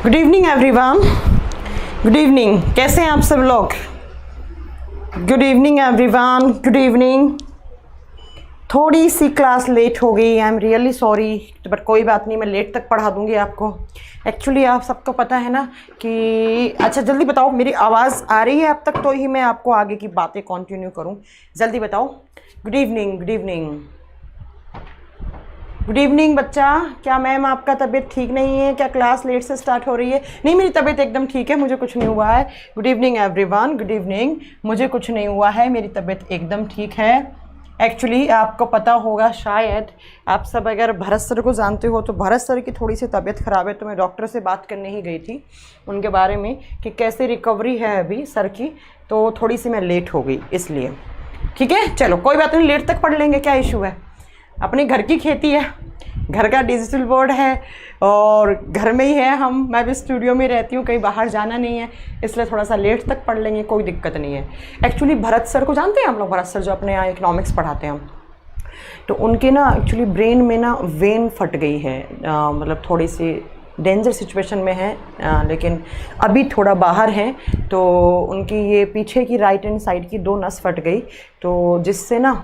Good evening everyone. Good evening, कैसे हैं आप सब लोग? Good evening everyone, good evening. थोड़ी सी क्लास लेट हो गई, I am really sorry, but कोई बात नहीं, मैं लेट तक पढ़ा दूंगी आपको। एक्चुअली आप सबको पता है ना कि अच्छा जल्दी बताओ, मेरी आवाज़ आ रही है अब तक, तो ही मैं आपको आगे की बातें कंटिन्यू करूं। जल्दी बताओ। Good evening, good evening, good evening बच्चा। क्या मैम आपका तबीयत ठीक नहीं है? क्या क्लास लेट से स्टार्ट हो रही है? नहीं, मेरी तबीयत एकदम ठीक है, मुझे कुछ नहीं हुआ है। Good evening everyone, good evening. मुझे कुछ नहीं हुआ है, मेरी तबीयत एकदम ठीक है। एक्चुअली आपको पता होगा, शायद आप सब अगर भरत सर को जानते हो, तो भरत सर की थोड़ी सी तबीयत ख़राब है, तो मैं डॉक्टर से बात करने ही गई थी उनके बारे में कि कैसे रिकवरी है अभी सर की, तो थोड़ी सी मैं लेट हो गई इसलिए। ठीक है, चलो कोई बात नहीं, लेट तक पढ़ लेंगे, क्या इशू है। अपने घर की खेती है, घर का डिजिटल बोर्ड है और घर में ही है हम। मैं भी स्टूडियो में रहती हूँ, कहीं बाहर जाना नहीं है, इसलिए थोड़ा सा लेट तक पढ़ लेंगे, कोई दिक्कत नहीं है। एक्चुअली भरत सर को जानते हैं हम लोग, भरत सर जो अपने यहाँ इकोनॉमिक्स पढ़ाते हैं हम, तो उनके ना एक्चुअली ब्रेन में ना वेन फट गई है, मतलब थोड़ी सी डेंजर सिचुएशन में है, लेकिन अभी थोड़ा बाहर हैं। तो उनकी ये पीछे की राइट हैंड साइड की 2 नस फट गई, तो जिससे ना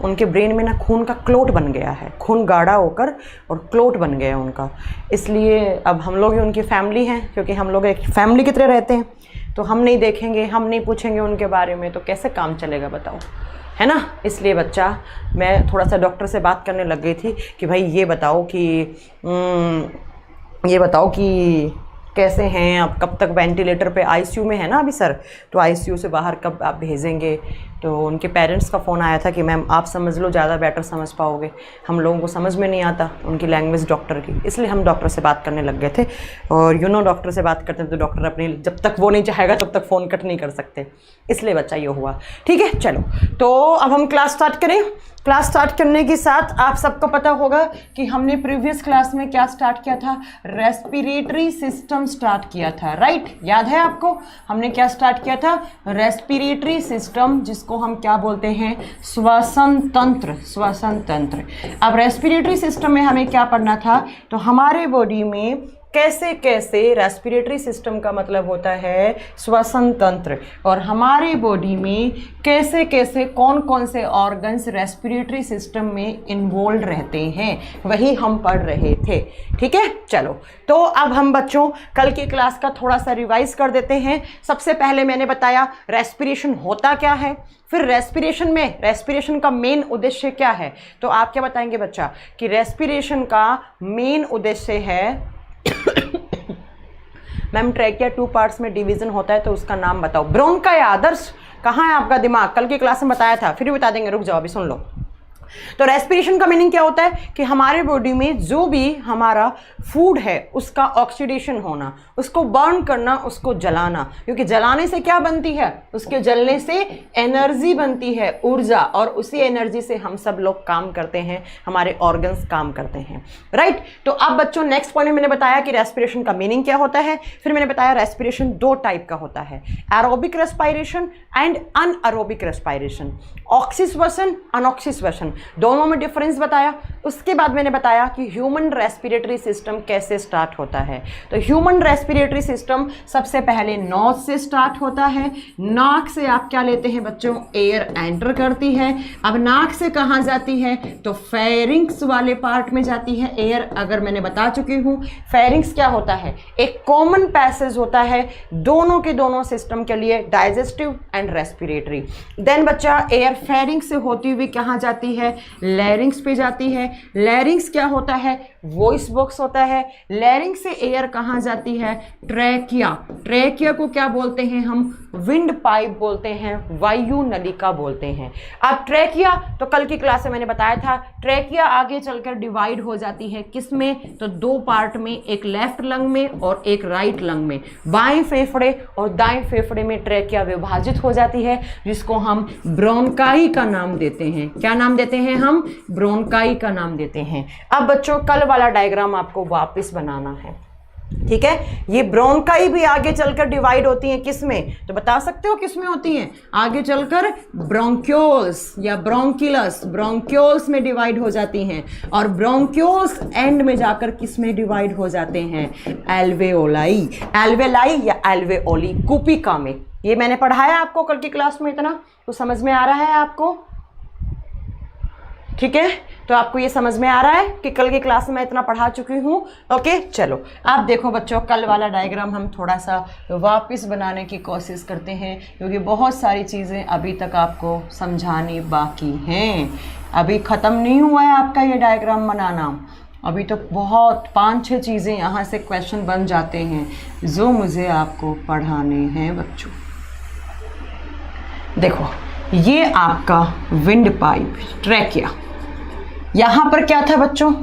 उनके ब्रेन में ना खून का क्लोट बन गया है, खून गाढ़ा होकर और क्लोट बन गया उनका। इसलिए अब हम लोग ही उनकी फैमिली हैं, क्योंकि हम लोग एक फैमिली की तरह रहते हैं, तो हम नहीं देखेंगे, हम नहीं पूछेंगे उनके बारे में, तो कैसे काम चलेगा बताओ, है ना। इसलिए बच्चा, मैं थोड़ा सा डॉक्टर से बात करने लग गई थी कि भाई ये बताओ कि कैसे हैं आप, कब तक वेंटिलेटर पे, आईसीयू में है ना अभी सर, तो आईसीयू से बाहर कब आप भेजेंगे। तो उनके पेरेंट्स का फ़ोन आया था कि मैम आप समझ लो, ज़्यादा बेटर समझ पाओगे, हम लोगों को समझ में नहीं आता उनकी लैंग्वेज डॉक्टर की, इसलिए हम डॉक्टर से बात करने लग गए थे। और डॉक्टर से बात करते हैं तो डॉक्टर अपनी, जब तक वो नहीं चाहेगा तब तक फ़ोन कट नहीं कर सकते, इसलिए बच्चा ये हुआ। ठीक है, चलो तो अब हम क्लास स्टार्ट करें। क्लास स्टार्ट करने के साथ आप सबको पता होगा कि हमने प्रीवियस क्लास में क्या स्टार्ट किया था, रेस्पिरेटरी सिस्टम स्टार्ट किया था, राइट। याद है आपको, हमने क्या स्टार्ट किया था, रेस्पिरेटरी सिस्टम, जिसको हम क्या बोलते हैं, श्वसन तंत्र, श्वसन तंत्र। अब रेस्पिरेटरी सिस्टम में हमें क्या पढ़ना था, तो हमारे बॉडी में कैसे कैसे, रेस्पिरेटरी सिस्टम का मतलब होता है श्वसन तंत्र, और हमारे बॉडी में कैसे कैसे कौन कौन से ऑर्गन्स रेस्पिरेटरी सिस्टम में इन्वॉल्व रहते हैं, वही हम पढ़ रहे थे। ठीक है, चलो तो अब हम बच्चों कल की क्लास का थोड़ा सा रिवाइज कर देते हैं। सबसे पहले मैंने बताया रेस्पिरेशन होता क्या है, फिर रेस्पिरेशन का मेन उद्देश्य क्या है। तो आप क्या बताएंगे बच्चा कि रेस्पिरेशन का मेन उद्देश्य है मैम ट्रैकिया 2 पार्ट्स में डिवीजन होता है, तो उसका नाम बताओ। ब्रोंकाई, आदर्श कहाँ है आपका दिमाग, कल की क्लास में बताया था, फिर भी बता देंगे, रुक जाओ अभी सुन लो। तो रेस्पिरेशन का मीनिंग क्या होता है कि हमारे बॉडी में जो भी हमारा फूड है उसका ऑक्सीडेशन होना, उसको बर्न करना, उसको जलाना, क्योंकि जलाने से क्या बनती है, उसके जलने से एनर्जी बनती है, ऊर्जा, और उसी एनर्जी से हम सब लोग काम करते हैं, हमारे ऑर्गन्स काम करते हैं, राइट। तो अब बच्चों नेक्स्ट पॉइंट में मैंने बताया कि रेस्पिरेशन का मीनिंग क्या होता है, फिर मैंने बताया रेस्पिरेशन 2 टाइप का होता है, aerobic respiration and anaerobic respiration, ऑक्सीश्वसन, अनऑक्सीश्वसन, दोनों में डिफरेंस बताया। उसके बाद मैंने बताया कि ह्यूमन रेस्पिरेटरी सिस्टम कैसे स्टार्ट होता है। तो ह्यूमन रेस्पिरेटरी सिस्टम सबसे पहले नोज से स्टार्ट होता है, नाक से आप क्या लेते हैं बच्चों, एयर एंटर करती है। अब नाक से कहाँ जाती है, तो फेरिंग्स वाले पार्ट में जाती है एयर, अगर मैंने बता चुकी हूँ। फेरिंग्स क्या होता है, एक कॉमन पैसेज होता है दोनों के दोनों सिस्टम के लिए, डाइजेस्टिव एंड रेस्पिरेटरी। देन बच्चा एयर फेरिंग्स से होती हुई कहाँ जाती है, लैरिंग्स पे जाती है। लैरिंग्स क्या होता है, वॉइस बॉक्स होता है। लैरिंग्स से एयर कहाँ जाती है, ट्रैकिया। ट्रैकिया को क्या बोलते हैं हम, विंड पाइप बोलते हैं, वायु नलिका बोलते हैं। अब ट्रैकिया, तो कल की क्लास में मैंने बताया था, ट्रैकिया आगे चलकर डिवाइड हो जाती है किस में, तो 2 पार्ट में, एक लेफ्ट लंग में और एक राइट लंग में। बाएं फेफड़े और दाएं फेफड़े में ट्रैकिया विभाजित हो जाती है, जिसको हम ब्रोंकाई का नाम देते हैं। क्या नाम देते हैं हम, ब्रोंकाई का नाम देते हैं। अब बच्चों कल वाला डायग्राम आपको वापस बनाना है, ठीक है। ये ब्रोंकाई भी आगे चलकर डिवाइड होती हैं किस में, तो बता सकते हो किस में होती हैं? आगे चलकर ब्रोंक्यूल्स या ब्रोंकिलस, ब्रोंक्यूल्स में डिवाइड हो जाती हैं, और ब्रोंक्यूल्स एंड में जाकर किस में डिवाइड हो जाते हैं? एल्वेओलाई, एल्वेलाई या एल्वेओली, कुपिका में। ये मैंने पढ़ाया आपको कल की क्लास में, इतना तो समझ में आ रहा है आपको? ठीक है, तो आपको ये समझ में आ रहा है कि कल की क्लास में मैं इतना पढ़ा चुकी हूँ। ओके, चलो आप देखो बच्चों, कल वाला डायग्राम हम थोड़ा सा वापस बनाने की कोशिश करते हैं, क्योंकि बहुत सारी चीज़ें अभी तक आपको समझानी बाकी हैं। अभी ख़त्म नहीं हुआ है आपका ये डायग्राम बनाना, अभी तो बहुत 5-6 चीज़ें यहाँ से क्वेश्चन बन जाते हैं जो मुझे आपको पढ़ाने हैं बच्चों। देखो, ये आपका विंड पाइप, ट्रैकिया, यहाँ पर क्या था बच्चों?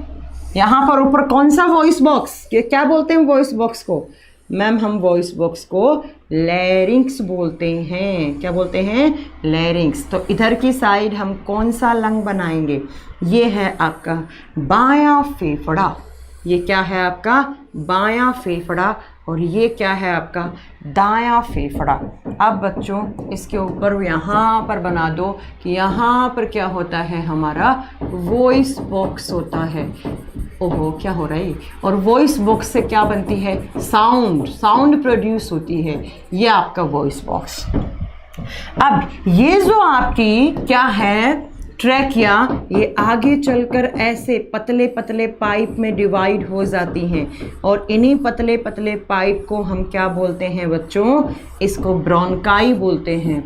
यहाँ पर ऊपर कौन सा वॉइस बॉक्स, क्या बोलते हैं वॉइस बॉक्स को? मैम हम वॉइस बॉक्स को लैरिंक्स बोलते हैं। क्या बोलते हैं? लैरिंक्स। तो इधर की साइड हम कौन सा लंग बनाएंगे? ये है आपका बायां फेफड़ा। ये क्या है आपका? बायां फेफड़ा। और ये क्या है आपका? दायां फेफड़ा। अब बच्चों इसके ऊपर यहाँ पर बना दो कि यहाँ पर क्या होता है? हमारा वॉइस बॉक्स होता है। ओहो, क्या हो रहा है? और वॉइस बॉक्स से क्या बनती है? साउंड, साउंड प्रोड्यूस होती है। ये आपका वॉइस बॉक्स। अब ये जो आपकी क्या है ट्रैकिया, ये आगे चलकर ऐसे पतले पतले पाइप में डिवाइड हो जाती हैं, और इन्हीं पतले पतले पाइप को हम क्या बोलते हैं बच्चों? इसको ब्रोंकाई बोलते हैं।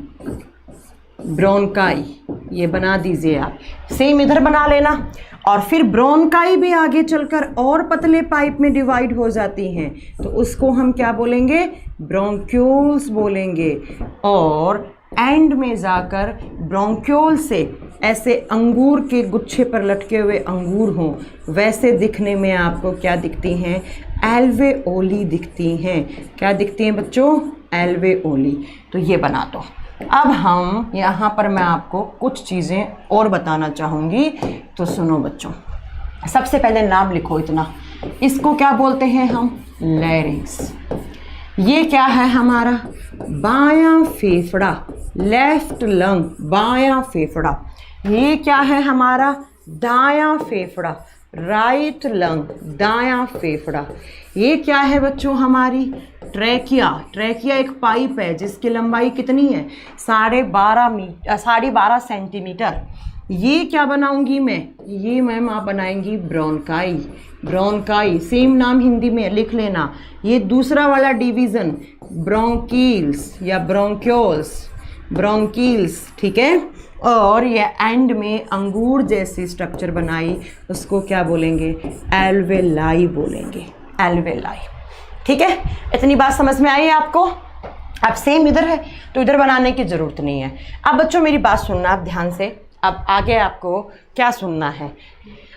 ब्रोंकाई, ये बना दीजिए आप, सेम इधर बना लेना। और फिर ब्रोंकाई भी आगे चलकर और पतले पाइप में डिवाइड हो जाती हैं, तो उसको हम क्या बोलेंगे? ब्रोंक्यूल्स बोलेंगे। और एंड में जाकर ब्रोंक्यूल से ऐसे अंगूर के गुच्छे पर लटके हुए अंगूर हों, वैसे दिखने में आपको क्या दिखती हैं? एल्वेओली दिखती हैं। क्या दिखती हैं बच्चों? एल्वेओली। तो ये बना दो। अब हम यहाँ पर मैं आपको कुछ चीज़ें और बताना चाहूँगी, तो सुनो बच्चों। सबसे पहले नाम लिखो इतना, इसको क्या बोलते हैं हम? लैरिंक्स। ये क्या है हमारा? बायां फेफड़ा, लेफ्ट लंग, बायां फेफड़ा। ये क्या है हमारा? दायां फेफड़ा, राइट लंग, दायां फेफड़ा। ये क्या है बच्चों? हमारी ट्रैकिया। ट्रैकिया एक पाइप है जिसकी लंबाई कितनी है? 12.5 सेंटीमीटर। ये क्या बनाऊंगी मैं? ये मैम आप बनाएंगी ब्रोंकाई। ब्रोंकाई सेम नाम हिंदी में लिख लेना। ये दूसरा वाला डिवीज़न ब्रोंकील्स या ब्रोंक्यूल्स, ब्रोंकील्स, ठीक है। और ये एंड में अंगूर जैसी स्ट्रक्चर बनाई, उसको क्या बोलेंगे? एल्वेलाई बोलेंगे, एल्वेलाई। ठीक है, इतनी बात समझ में आई आपको? अब सेम इधर है तो इधर बनाने की ज़रूरत नहीं है। अब बच्चों मेरी बात सुनना आप ध्यान से। अब आगे आपको क्या सुनना है?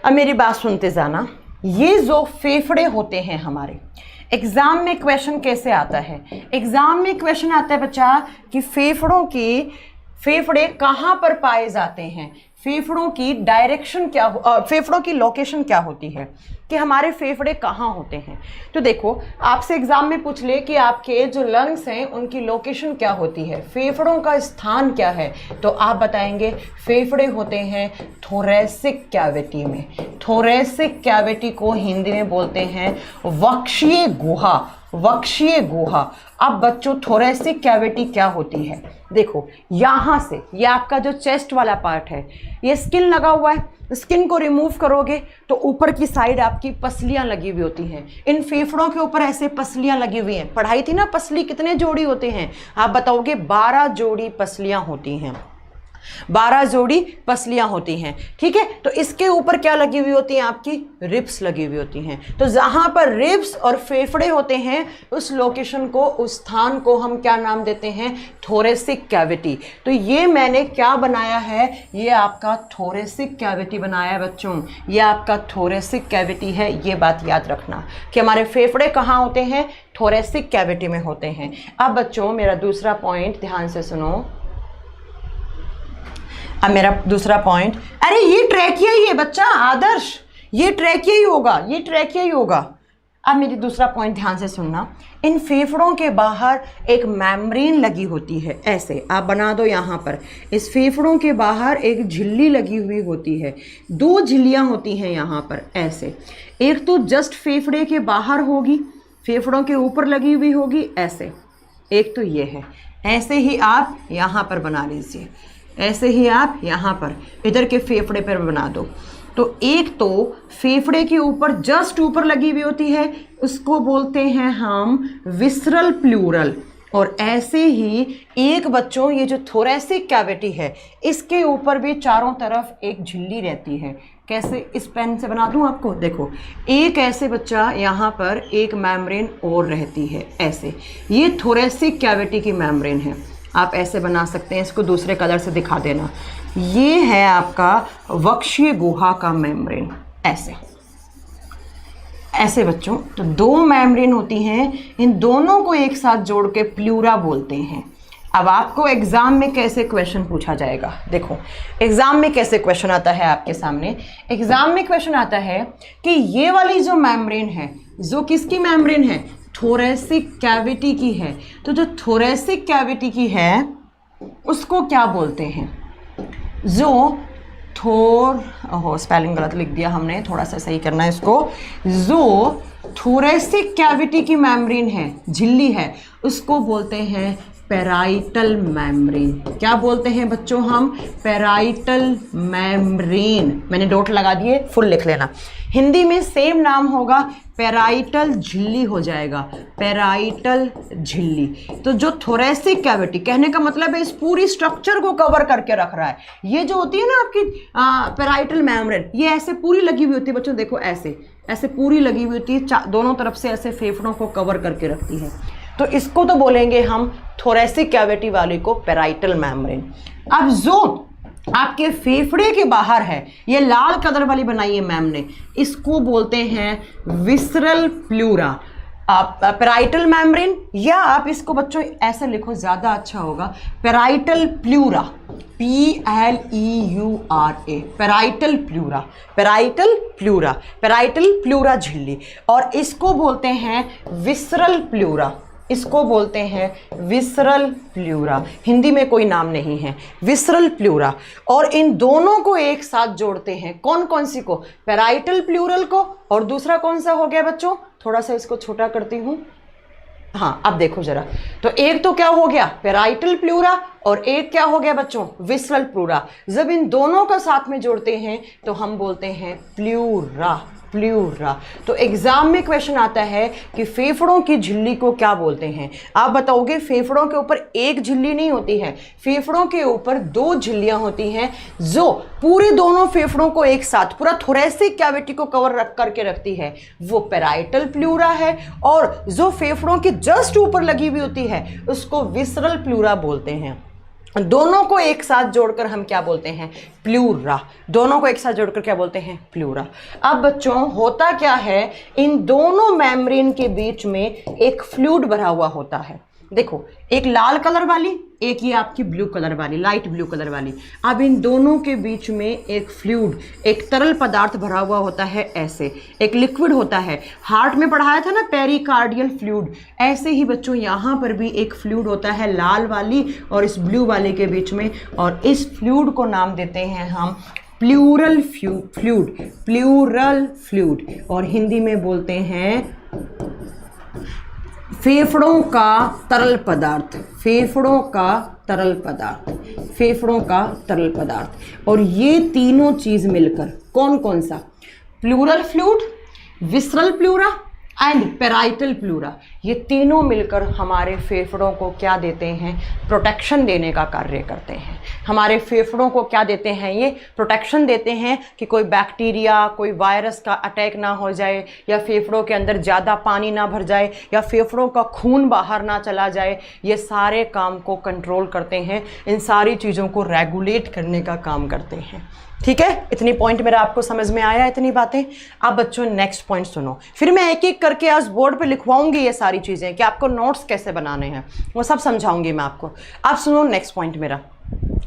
अब मेरी बात सुनते जाना। ये जो फेफड़े होते हैं हमारे, एग्ज़ाम में क्वेश्चन कैसे आता है? एग्ज़ाम में क्वेश्चन आता है बच्चा कि फेफड़े कहाँ पर पाए जाते हैं, फेफड़ों की डायरेक्शन क्या फेफड़ों की लोकेशन क्या होती है, कि हमारे फेफड़े कहाँ होते हैं। तो देखो, आपसे एग्जाम में पूछ ले कि आपके जो लंग्स हैं उनकी लोकेशन क्या होती है, फेफड़ों का स्थान क्या है, तो आप बताएंगे फेफड़े होते हैं थोरैसिक कैविटी में। थोरैसिक कैविटी को हिंदी में बोलते हैं वक्षीय गुहा, वक्षीय गुहा। अब बच्चों थोरैसिक कैविटी क्या होती है? देखो यहाँ से, ये आपका जो चेस्ट वाला पार्ट है, ये स्किन लगा हुआ है, स्किन को रिमूव करोगे तो ऊपर की साइड आपकी पसलियाँ लगी हुई होती हैं। इन फेफड़ों के ऊपर ऐसे पसलियाँ लगी हुई हैं। पढ़ाई थी ना पसली कितने जोड़ी होते हैं, आप बताओगे 12 जोड़ी पसलियाँ होती हैं, 12 जोड़ी पसलियां होती हैं। ठीक है, तो इसके ऊपर क्या लगी हुई होती हैं? आपकी रिब्स लगी हुई होती हैं। तो जहां पर रिब्स और फेफड़े होते हैं उस लोकेशन को, उस स्थान को हम क्या नाम देते हैं? Thoracic cavity. तो ये मैंने क्या बनाया है? ये आपका थोरैसिक कैविटी बनाया है बच्चों, ये आपका थोरैसिक कैविटी है। ये बात याद रखना कि हमारे फेफड़े कहाँ होते हैं? थोरैसिक कैविटी में होते हैं। अब बच्चों मेरा दूसरा पॉइंट ध्यान से सुनो। अब मेरा दूसरा पॉइंट, अरे ये ट्रैकिया ही है बच्चा, आदर्श, ये ट्रैकिया ही होगा, ये ट्रैकिया ही होगा। अब मेरी दूसरा पॉइंट ध्यान से सुनना, इन फेफड़ों के बाहर एक मेम्ब्रेन लगी होती है, ऐसे आप बना दो यहाँ पर। इस फेफड़ों के बाहर एक झिल्ली लगी हुई होती है, 2 झिल्लियाँ होती हैं यहाँ पर ऐसे। एक तो जस्ट फेफड़े के बाहर होगी, फेफड़ों के ऊपर लगी हुई होगी ऐसे, एक तो ये है। ऐसे ही आप यहाँ पर बना लीजिए, ऐसे ही आप यहाँ पर इधर के फेफड़े पर बना दो। तो एक तो फेफड़े के ऊपर जस्ट ऊपर लगी हुई होती है, उसको बोलते हैं हम विसरल प्लूरल। और ऐसे ही एक बच्चों ये जो थोरैसिक कैविटी है, इसके ऊपर भी चारों तरफ एक झिल्ली रहती है। कैसे, इस पेन से बना दूं आपको, देखो एक ऐसे बच्चा यहाँ पर एक मेम्ब्रेन और रहती है ऐसे, ये थोरैसिक कैविटी की मेम्ब्रेन है। आप ऐसे बना सकते हैं, इसको दूसरे कलर से दिखा देना। ये है आपका वक्षीय गुहा का मेम्ब्रेन, ऐसे ऐसे बच्चों। तो 2 मेम्ब्रेन होती हैं, इन दोनों को एक साथ जोड़ के प्लूरा बोलते हैं। अब आपको एग्जाम में कैसे क्वेश्चन पूछा जाएगा, देखो एग्जाम में कैसे क्वेश्चन आता है आपके सामने। एग्जाम में क्वेश्चन आता है कि ये वाली जो मेम्ब्रेन है, जो किसकी मेम्ब्रेन है, थोरैसिक कैविटी की है। तो जो थोरैसिक कैविटी की है उसको क्या बोलते हैं, जो स्पेलिंग गलत लिख दिया हमने, थोड़ा सा सही करना है इसको। जो थोरैसिक कैविटी की मेम्ब्रेन है, झिल्ली है, उसको बोलते हैं पेराइटल मेम्ब्रेन। क्या बोलते हैं बच्चों हम, पेराइटल मेम्ब्रेन। मैंने डॉट लगा दिए, फुल लिख लेना। हिंदी में सेम नाम होगा, पेराइटल झिल्ली हो जाएगा, पेराइटल झिल्ली। तो जो थोरैसिक कैविटी, कहने का मतलब है इस पूरी स्ट्रक्चर को कवर करके रख रहा है। ये जो होती है ना आपकी पेराइटल मेम्ब्रेन, ये ऐसे पूरी लगी हुई होती है बच्चों, देखो ऐसे ऐसे पूरी लगी हुई होती है, दोनों तरफ से ऐसे फेफड़ों को कवर करके रखती है। तो इसको तो बोलेंगे हम थोरैसिक कैविटी वाले को पेराइटल मेम्ब्रेन। अब जो आपके फेफड़े के बाहर है, ये लाल कलर वाली बनाई है मैम ने, इसको बोलते हैं विसरल प्लूरा। आप पेराइटल मेम्ब्रेन, या आप इसको बच्चों ऐसे लिखो, ज़्यादा अच्छा होगा, parietal pleura, PLEURA, parietal pleura, parietal pleura, parietal pleura झिल्ली। और इसको बोलते हैं विसरल प्लूरा, इसको बोलते हैं विसरल प्लूरा। हिंदी में कोई नाम नहीं है, विसरल प्लूरा। और इन दोनों को एक साथ जोड़ते हैं, कौन कौन सी को, पेराइटल प्लूरल को, और दूसरा कौन सा हो गया बच्चों, थोड़ा सा इसको छोटा करती हूँ, हाँ अब देखो जरा। तो एक तो क्या हो गया पेराइटल प्लूरा, और एक क्या हो गया बच्चों, विसरल प्लूरा। जब इन दोनों का साथ में जोड़ते हैं तो हम बोलते हैं प्लूरा, प्लूरा। तो एग्जाम में क्वेश्चन आता है कि फेफड़ों की झिल्ली को क्या बोलते हैं। आप बताओगे फेफड़ों के ऊपर एक झिल्ली नहीं होती है, फेफड़ों के ऊपर 2 झिल्लियां होती हैं, जो पूरे दोनों फेफड़ों को एक साथ पूरा थोरैसिक कैविटी को कवर रख करके रखती है, वो पेराइटल प्लूरा है। और जो फेफड़ों के जस्ट ऊपर लगी हुई होती है उसको विसरल प्लूरा बोलते हैं। दोनों को एक साथ जोड़कर हम क्या बोलते हैं, प्लूरा। दोनों को एक साथ जोड़कर क्या बोलते हैं, प्लूरा। अब बच्चों होता क्या है, इन दोनों मेम्ब्रेन के बीच में एक फ्लूइड भरा हुआ होता है। देखो एक लाल कलर वाली, एक ये आपकी ब्लू कलर वाली, लाइट ब्लू कलर वाली। अब इन दोनों के बीच में एक फ्लूइड, एक तरल पदार्थ भरा हुआ होता है, ऐसे एक लिक्विड होता है। हार्ट में पढ़ाया था ना पेरिकार्डियल फ्लूइड, ऐसे ही बच्चों यहाँ पर भी एक फ्लूइड होता है, लाल वाली और इस ब्लू वाले के बीच में। और इस फ्लूइड को नाम देते हैं हम प्लूरल फ्लूइड, प्लूरल फ्लूइड। और हिंदी में बोलते हैं फेफड़ों का तरल पदार्थ, फेफड़ों का तरल पदार्थ, फेफड़ों का तरल पदार्थ। और ये तीनों चीज मिलकर कौन कौन सा, pleural fluid, visceral pleura and parietal pleura, ये तीनों मिलकर हमारे फेफड़ों को क्या देते हैं, प्रोटेक्शन देने का कार्य करते हैं। हमारे फेफड़ों को क्या देते हैं, ये प्रोटेक्शन देते हैं कि कोई बैक्टीरिया, कोई वायरस का अटैक ना हो जाए, या फेफड़ों के अंदर ज़्यादा पानी ना भर जाए, या फेफड़ों का खून बाहर ना चला जाए। ये सारे काम को कंट्रोल करते हैं, इन सारी चीज़ों को रेगुलेट करने का काम करते हैं। ठीक है, इतनी पॉइंट मेरा आपको समझ में आया, इतनी बातें। अब बच्चों नेक्स्ट पॉइंट सुनो, फिर मैं एक एक करके आज बोर्ड पे लिखवाऊंगी ये सारी चीज़ें कि आपको नोट्स कैसे बनाने हैं, वो सब समझाऊंगी मैं आपको। अब सुनो नेक्स्ट पॉइंट मेरा,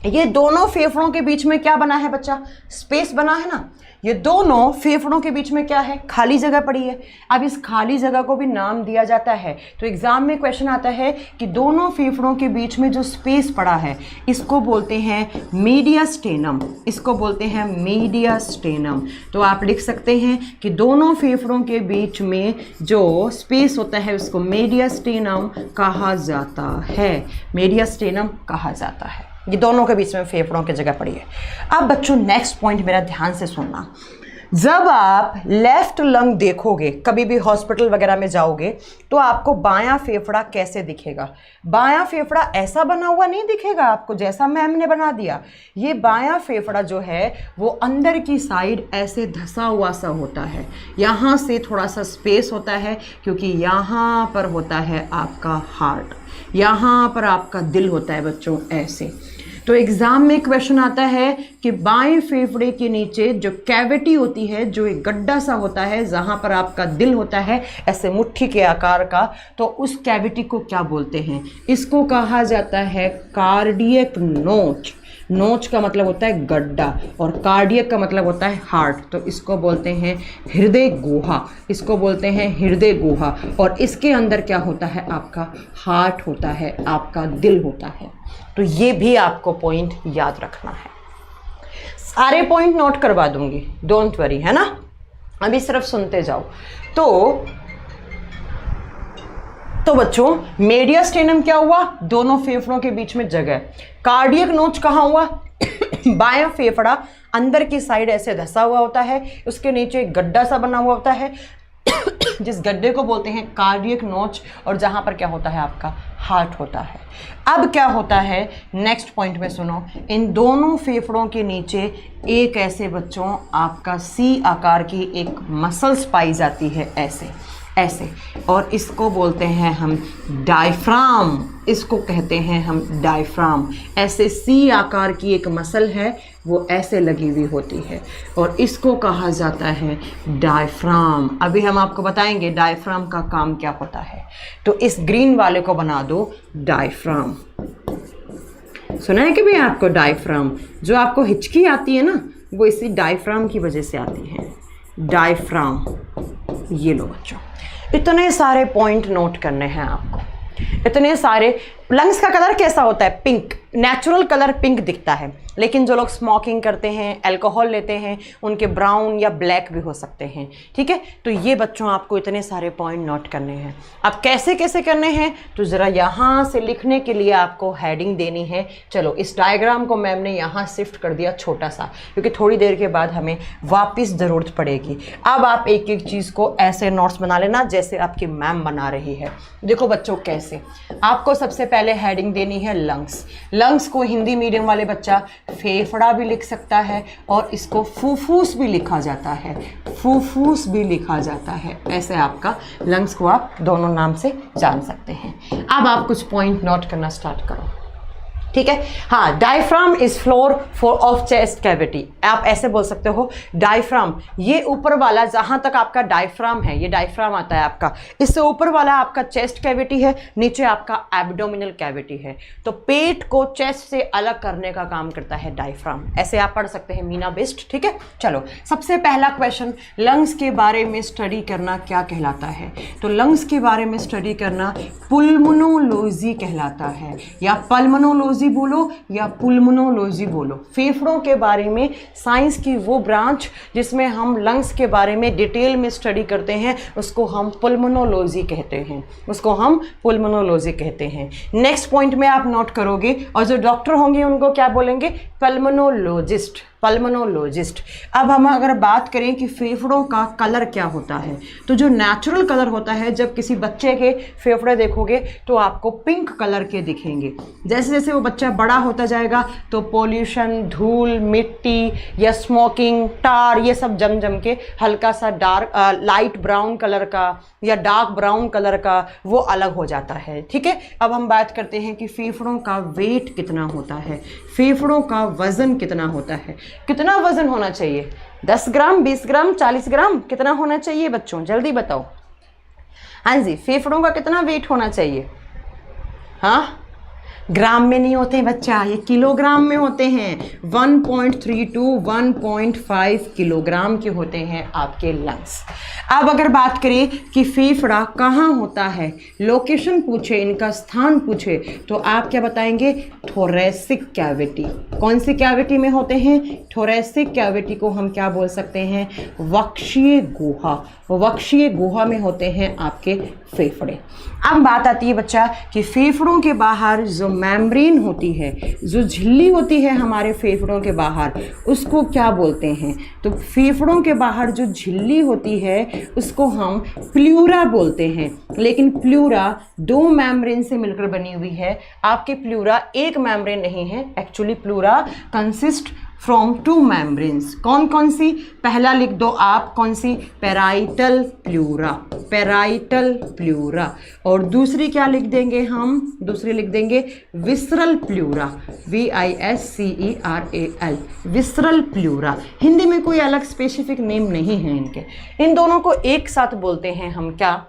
ये दोनों फेफड़ों के बीच में क्या बना है बच्चा, स्पेस बना है ना। ये दोनों फेफड़ों के बीच में क्या है, खाली जगह पड़ी है। अब इस खाली जगह को भी नाम दिया जाता है। तो एग्जाम में क्वेश्चन आता है कि दोनों फेफड़ों के बीच में जो स्पेस पड़ा है इसको बोलते हैं मीडियास्टेनम, इसको बोलते हैं मीडियास्टेनम। तो आप लिख सकते हैं कि दोनों फेफड़ों के बीच में जो स्पेस होता है उसको मीडियास्टेनम कहा जाता है, मीडियास्टेनम कहा जाता है। ये दोनों के बीच में फेफड़ों की जगह पड़ी है। अब बच्चों नेक्स्ट पॉइंट मेरा ध्यान से सुनना, जब आप लेफ्ट लंग देखोगे, कभी भी हॉस्पिटल वगैरह में जाओगे तो आपको बायां फेफड़ा कैसे दिखेगा। बायां फेफड़ा ऐसा बना हुआ नहीं दिखेगा आपको जैसा मैम ने बना दिया। ये बायां फेफड़ा जो है वो अंदर की साइड ऐसे धंसा हुआ सा होता है, यहाँ से थोड़ा सा स्पेस होता है क्योंकि यहाँ पर होता है आपका हार्ट, यहाँ पर आपका दिल होता है बच्चों ऐसे। तो एग्जाम में क्वेश्चन आता है कि बाएं फेफड़े के नीचे जो कैविटी होती है, जो एक गड्ढा सा होता है जहां पर आपका दिल होता है ऐसे मुट्ठी के आकार का, तो उस कैविटी को क्या बोलते हैं? इसको कहा जाता है कार्डियक नोच। नोच का मतलब होता है गड्ढा और कार्डियक का मतलब होता है हार्ट, तो इसको बोलते हैं हृदय गुहा, इसको बोलते हैं हृदय गुहा। और इसके अंदर क्या होता है? आपका हार्ट होता है, आपका दिल होता है। तो ये भी आपको पॉइंट याद रखना है। सारे पॉइंट नोट करवा दूंगी, डोंट वरी, है ना। अभी सिर्फ सुनते जाओ। तो बच्चों मीडियास्टेनम क्या हुआ? दोनों फेफड़ों के बीच में जगह। कार्डियक नोच कहाँ हुआ? बायां फेफड़ा अंदर की साइड ऐसे धंसा हुआ होता है, उसके नीचे एक गड्ढा सा बना हुआ होता है जिस गड्ढे को बोलते हैं कार्डियक नोच, और जहां पर क्या होता है? आपका हार्ट होता है। अब क्या होता है नेक्स्ट पॉइंट में सुनो, इन दोनों फेफड़ों के नीचे एक ऐसे बच्चों आपका सी आकार की एक मसल्स पाई जाती है ऐसे ऐसे, और इसको बोलते हैं हम डायफ्राम, इसको कहते हैं हम डायफ्राम। ऐसे सी आकार की एक मसल है वो ऐसे लगी हुई होती है और इसको कहा जाता है डायफ्राम। अभी हम आपको बताएंगे डायफ्राम का काम क्या होता है। तो इस ग्रीन वाले को बना दो डायफ्राम। सुना है कि भाई आपको डायफ्राम, जो आपको हिचकी आती है ना वो इसी डायफ्राम की वजह से आती है, डायफ्राम। ये लो बच्चों, इतने सारे पॉइंट नोट करने हैं आपको, इतने सारे। लंग्स का कलर कैसा होता है? पिंक, नेचुरल कलर पिंक दिखता है, लेकिन जो लोग स्मोकिंग करते हैं, अल्कोहल लेते हैं, उनके ब्राउन या ब्लैक भी हो सकते हैं, ठीक है। तो ये बच्चों आपको इतने सारे पॉइंट नोट करने हैं। अब कैसे कैसे करने हैं तो ज़रा यहाँ से लिखने के लिए आपको हेडिंग देनी है। चलो इस डायग्राम को मैम ने यहाँ शिफ्ट कर दिया छोटा सा, क्योंकि थोड़ी देर के बाद हमें वापस ज़रूरत पड़ेगी। अब आप एक एक चीज़ को ऐसे नोट्स बना लेना जैसे आपकी मैम बना रही है। देखो बच्चों कैसे, आपको सबसे पहले हेडिंग देनी है लंग्स। लंग्स को हिंदी मीडियम वाले बच्चा फेफड़ा भी लिख सकता है और इसको फुफ्फुस भी लिखा जाता है, फुफ्फुस भी लिखा जाता है। ऐसे आपका लंग्स को आप दोनों नाम से जान सकते हैं। अब आप कुछ पॉइंट नोट करना स्टार्ट करो, ठीक है। हाँ, diaphragm is floor for of chest cavity. आप ऐसे बोल सकते हो डायफ्राम, ये ऊपर वाला जहां तक आपका डायफ्राम है, ये डायफ्राम आता है आपका, इससे ऊपर वाला आपका चेस्ट कैविटी है, नीचे आपका एब्डोमिनल कैविटी है। तो पेट को चेस्ट से अलग करने का काम करता है डायफ्राम। ऐसे आप पढ़ सकते हैं मीना बिस्ट, ठीक है। चलो सबसे पहला क्वेश्चन, लंग्स के बारे में स्टडी करना क्या कहलाता है? तो लंग्स के बारे में स्टडी करना पुल्मोनोलॉजी कहलाता है, या पल्मोनोलॉजी बोलो या पुल्मोनोलॉजी बोलो। फेफड़ों के बारे में साइंस की वो ब्रांच जिसमें हम लंग्स के बारे में डिटेल में स्टडी करते हैं उसको हम पुल्मोनोलॉजी कहते हैं, उसको हम पुल्मोनोलॉजी कहते हैं। नेक्स्ट पॉइंट में आप नोट करोगे, और जो डॉक्टर होंगे उनको क्या बोलेंगे? Pulmonologist, pulmonologist. अब हम अगर बात करें कि फेफड़ों का कलर क्या होता है, तो जो नेचुरल कलर होता है, जब किसी बच्चे के फेफड़े देखोगे तो आपको पिंक कलर के दिखेंगे। जैसे जैसे वो बच्चा बड़ा होता जाएगा तो पोल्यूशन, धूल, मिट्टी या स्मोकिंग, टार, ये सब जम जम के हल्का सा डार्क लाइट ब्राउन कलर का या डार्क ब्राउन कलर का वो अलग हो जाता है, ठीक है। अब हम बात करते हैं कि फेफड़ों का वेट कितना होता है, फेफड़ों का वजन कितना होता है। कितना वजन होना चाहिए? 10 ग्राम, 20 ग्राम, 40 ग्राम, कितना होना चाहिए बच्चों? जल्दी बताओ। हाँ जी, फेफड़ों का कितना वेट होना चाहिए? हाँ, ग्राम में नहीं होते हैं बच्चा, ये किलोग्राम में होते हैं। 1.3 to 1.5 किलोग्राम के होते हैं आपके लंग्स। अब अगर बात करें कि फेफड़ा कहाँ होता है, लोकेशन पूछे, इनका स्थान पूछे, तो आप क्या बताएंगे? Thoracic cavity. कौन सी कैविटी में होते हैं? थोरेसिक कैविटी को हम क्या बोल सकते हैं? वक्षीय गुहा। वक्षीय गुहा में होते हैं आपके फेफड़े। अब बात आती है बच्चा कि फेफड़ों के बाहर जो मेम्ब्रेन होती है, जो झिल्ली होती है हमारे फेफड़ों के बाहर, उसको क्या बोलते हैं? तो फेफड़ों के बाहर जो झिल्ली होती है उसको हम प्लूरा बोलते हैं। लेकिन प्लूरा 2 मेम्ब्रेन से मिलकर बनी हुई है, आपके प्लूरा एक मेम्ब्रेन नहीं है। Actually pleura consist from 2 membranes. कौन कौन सी? पहला लिख दो आप, कौन सी? Parietal pleura, parietal pleura. और दूसरी क्या लिख देंगे हम? दूसरी लिख देंगे visceral pleura, VISCERAL, visceral pleura. Hindi में कोई अलग स्पेसिफिक नेम नहीं है इनके। इन दोनों को एक साथ बोलते हैं हम क्या?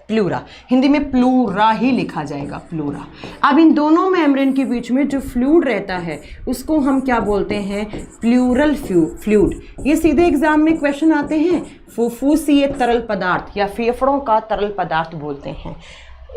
प्लूरा। हिंदी में प्लूरा ही लिखा जाएगा, प्लूरा। अब इन दोनों मेम्ब्रेन के बीच में जो फ्लूइड रहता है उसको हम क्या बोलते हैं? Pleural fluid. ये सीधे एग्जाम में क्वेश्चन आते हैं। फुफ्फुसीय तरल पदार्थ या फेफड़ों का तरल पदार्थ बोलते हैं।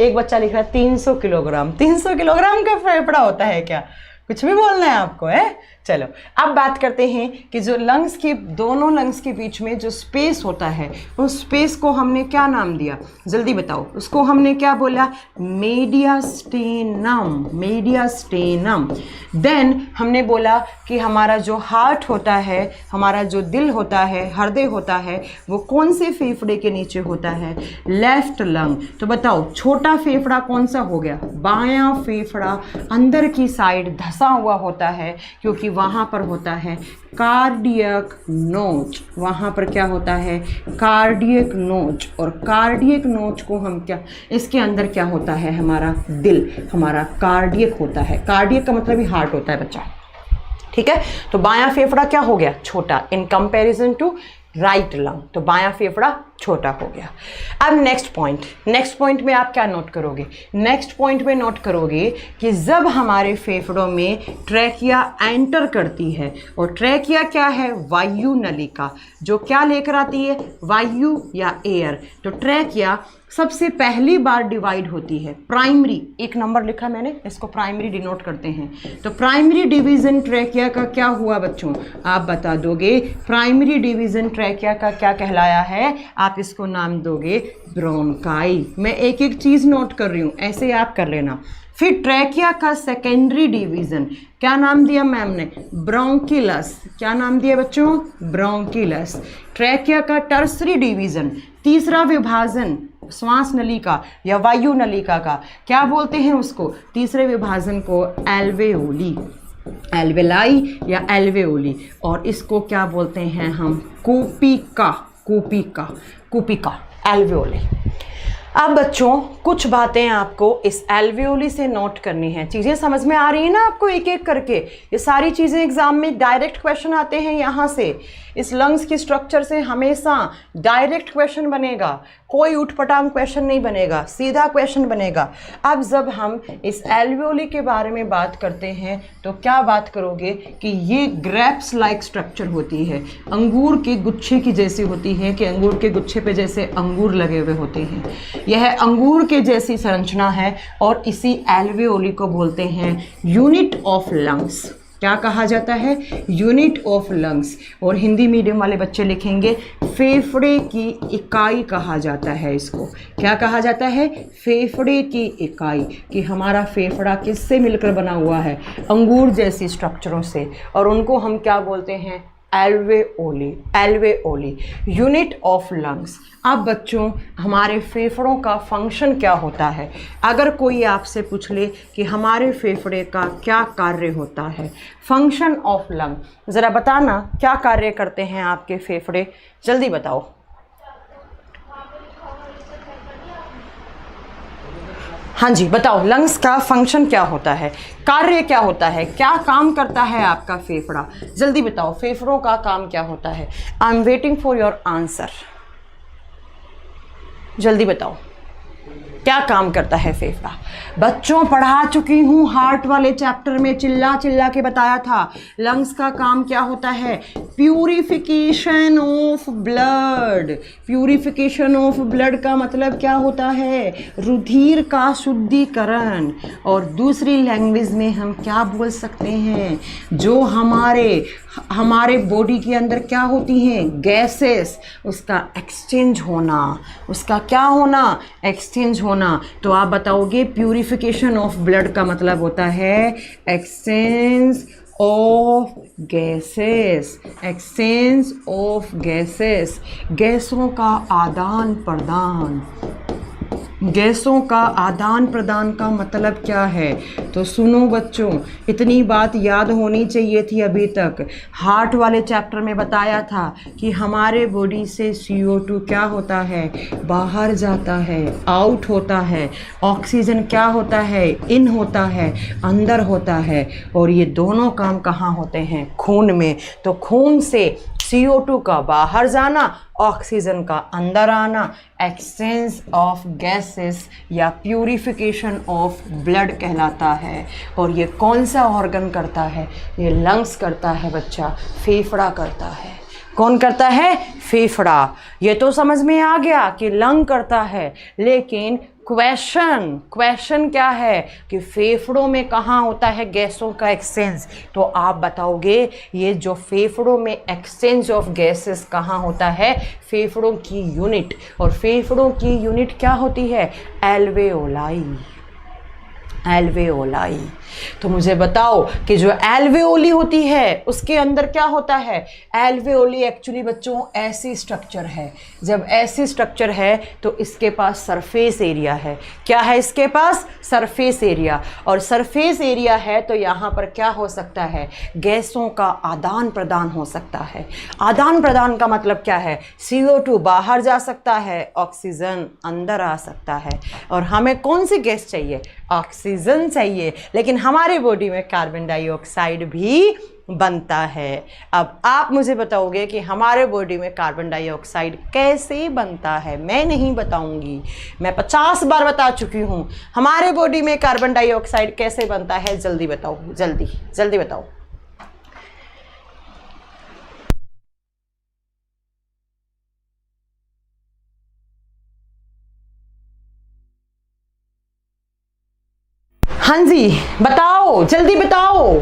एक बच्चा लिख रहा है 300 किलोग्राम। 300 किलोग्राम का फेफड़ा होता है क्या? कुछ भी बोलना है आपको, है? चलो अब बात करते हैं कि जो लंग्स के, दोनों लंग्स के बीच में जो स्पेस होता है, उस स्पेस को हमने क्या नाम दिया? जल्दी बताओ। उसको हमने क्या बोला? मीडियास्टेनम, मीडियास्टेनम। देन हमने बोला कि हमारा जो हार्ट होता है, हमारा जो दिल होता है, हृदय होता है, वो कौन से फेफड़े के नीचे होता है? Left lung. तो बताओ छोटा फेफड़ा कौन सा हो गया? बायां फेफड़ा अंदर की साइड धंसा हुआ होता है, क्योंकि वहाँ पर होता है कार्डियक नोच। वहाँ पर क्या होता है? कार्डियक नोच। और कार्डियक नोच को हम क्या, इसके अंदर क्या होता है? हमारा दिल, हमारा कार्डियक होता है। कार्डियक का मतलब ही हार्ट होता है बच्चा, ठीक है? तो बायां फेफड़ा क्या हो गया? छोटा in comparison to right lung. तो बायां फेफड़ा छोटा हो गया। अब नेक्स्ट पॉइंट में आप क्या नोट करोगे? नेक्स्ट पॉइंट में नोट करोगे कि जब हमारे फेफड़ों में ट्रैकिया एंटर करती है, और ट्रैकिया क्या है? वायु नलिका, जो क्या लेकर आती है? वायु या एयर। तो ट्रैकिया सबसे पहली बार डिवाइड होती है। प्राइमरी, एक नंबर लिखा मैंने, इसको प्राइमरी डिनोट करते हैं। तो प्राइमरी डिवीजन ट्रैकिया का क्या हुआ बच्चों? आप बता दोगे। प्राइमरी डिवीजन ट्रैकिया का क्या कहलाया है? आप इसको नाम दोगे ब्रोंकाई। मैं एक एक चीज नोट कर रही हूं, ऐसे आप कर लेना। फिर ट्रैकिया का सेकेंडरी डिवीजन क्या नाम दिया मैम ने? ब्रोंकिलस। क्या नाम दिया बच्चों? ब्रोंकिलस। ट्रैकिया का टर्सरी डिवीजन, तीसरा विभाजन श्वास नलिका या वायु नलिका का, क्या बोलते हैं उसको? तीसरे विभाजन को एल्वेओली, एल्वेलाई या एल्वेओली। और इसको क्या बोलते हैं हम? कूपिका, कूपिका, कूपिका, एल्वेओली। अब बच्चों कुछ बातें आपको इस एल्वेओली से नोट करनी है। चीज़ें समझ में आ रही है ना आपको एक एक करके? ये सारी चीज़ें एग्जाम में डायरेक्ट क्वेश्चन आते हैं यहाँ से। इस लंग्स की स्ट्रक्चर से हमेशा डायरेक्ट क्वेश्चन बनेगा, कोई उठपटांग क्वेश्चन नहीं बनेगा, सीधा क्वेश्चन बनेगा। अब जब हम इस एल्वेओली के बारे में बात करते हैं तो क्या बात करोगे कि ये ग्रेप्स लाइक स्ट्रक्चर होती है, अंगूर के गुच्छे की जैसी होती है, कि अंगूर के गुच्छे पे जैसे अंगूर लगे हुए होते हैं। यह अंगूर के जैसी संरचना है और इसी एल्वेओली को बोलते हैं यूनिट ऑफ लंग्स। क्या कहा जाता है? Unit of lungs. और हिंदी मीडियम वाले बच्चे लिखेंगे फेफड़े की इकाई कहा जाता है इसको। क्या कहा जाता है? फेफड़े की इकाई। कि हमारा फेफड़ा किससे मिलकर बना हुआ है? अंगूर जैसी स्ट्रक्चरों से। और उनको हम क्या बोलते हैं? Alveoli, alveoli, unit of lungs. अब बच्चों हमारे फेफड़ों का फंक्शन क्या होता है? अगर कोई आपसे पूछ ले कि हमारे फेफड़े का क्या कार्य होता है, फंक्शन ऑफ लंग, ज़रा बताना क्या कार्य करते हैं आपके फेफड़े? जल्दी बताओ। हाँ जी बताओ, लंग्स का फंक्शन क्या होता है, कार्य क्या होता है, क्या काम करता है आपका फेफड़ा? जल्दी बताओ, फेफड़ों का काम क्या होता है? I am waiting for your answer, जल्दी बताओ। क्या काम करता है फेफड़ा? बच्चों पढ़ा चुकी हूँ हार्ट वाले चैप्टर में, चिल्ला चिल्ला के बताया था। लंग्स का काम क्या होता है? Purification of blood. Purification of blood का मतलब क्या होता है? रुधिर का शुद्धिकरण। और दूसरी लैंग्वेज में हम क्या बोल सकते हैं? जो हमारे बॉडी के अंदर क्या होती हैं? गैसेस, उसका एक्सचेंज होना। उसका क्या होना? एक्सचेंज होना। तो आप बताओगे प्यूरिफिकेशन ऑफ ब्लड का मतलब होता है exchange of gases. Exchange of gases, गैसों का आदान प्रदान। गैसों का आदान प्रदान का मतलब क्या है? तो सुनो बच्चों, इतनी बात याद होनी चाहिए थी अभी तक। हार्ट वाले चैप्टर में बताया था कि हमारे बॉडी से CO2 क्या होता है? बाहर जाता है, आउट होता है। ऑक्सीजन क्या होता है? इन होता है, अंदर होता है। और ये दोनों काम कहाँ होते हैं? खून में। तो खून से CO2 का बाहर जाना, ऑक्सीजन का अंदर आना, एक्सचेंज ऑफ गैसेस या प्यूरिफिकेशन ऑफ ब्लड कहलाता है। और ये कौन सा ऑर्गन करता है? ये लंग्स करता है बच्चा, फेफड़ा करता है। कौन करता है? फेफड़ा। ये तो समझ में आ गया कि लंग करता है, लेकिन क्वेश्चन क्या है कि फेफड़ों में कहाँ होता है गैसों का एक्सचेंज? तो आप बताओगे ये जो फेफड़ों में एक्सचेंज ऑफ गैसेस कहाँ होता है? फेफड़ों की यूनिट। और फेफड़ों की यूनिट क्या होती है? एल्वेओलाई। एल्वेओलाई। तो मुझे बताओ कि जो एल्वेओली होती है उसके अंदर क्या होता है? एल्वेओली एक्चुअली बच्चों ऐसी स्ट्रक्चर है। जब ऐसी स्ट्रक्चर है तो इसके पास सरफेस एरिया है। क्या है इसके पास? Surface area. और सरफेस एरिया है तो यहाँ पर क्या हो सकता है? गैसों का आदान प्रदान हो सकता है। आदान प्रदान का मतलब क्या है? CO2 बाहर जा सकता है, ऑक्सीजन अंदर आ सकता है। और हमें कौन सी गैस चाहिए? ऑक्सीजन चाहिए। लेकिन हमारे बॉडी में कार्बन डाइऑक्साइड भी बनता है। अब आप मुझे बताओगे कि हमारे बॉडी में कार्बन डाइऑक्साइड कैसे बनता है? मैं नहीं बताऊंगी, मैं 50 बार बता चुकी हूँ। हमारे बॉडी में कार्बन डाइऑक्साइड कैसे बनता है? जल्दी बताओ, जल्दी जल्दी बताओ। हाँ जी बताओ, जल्दी बताओ,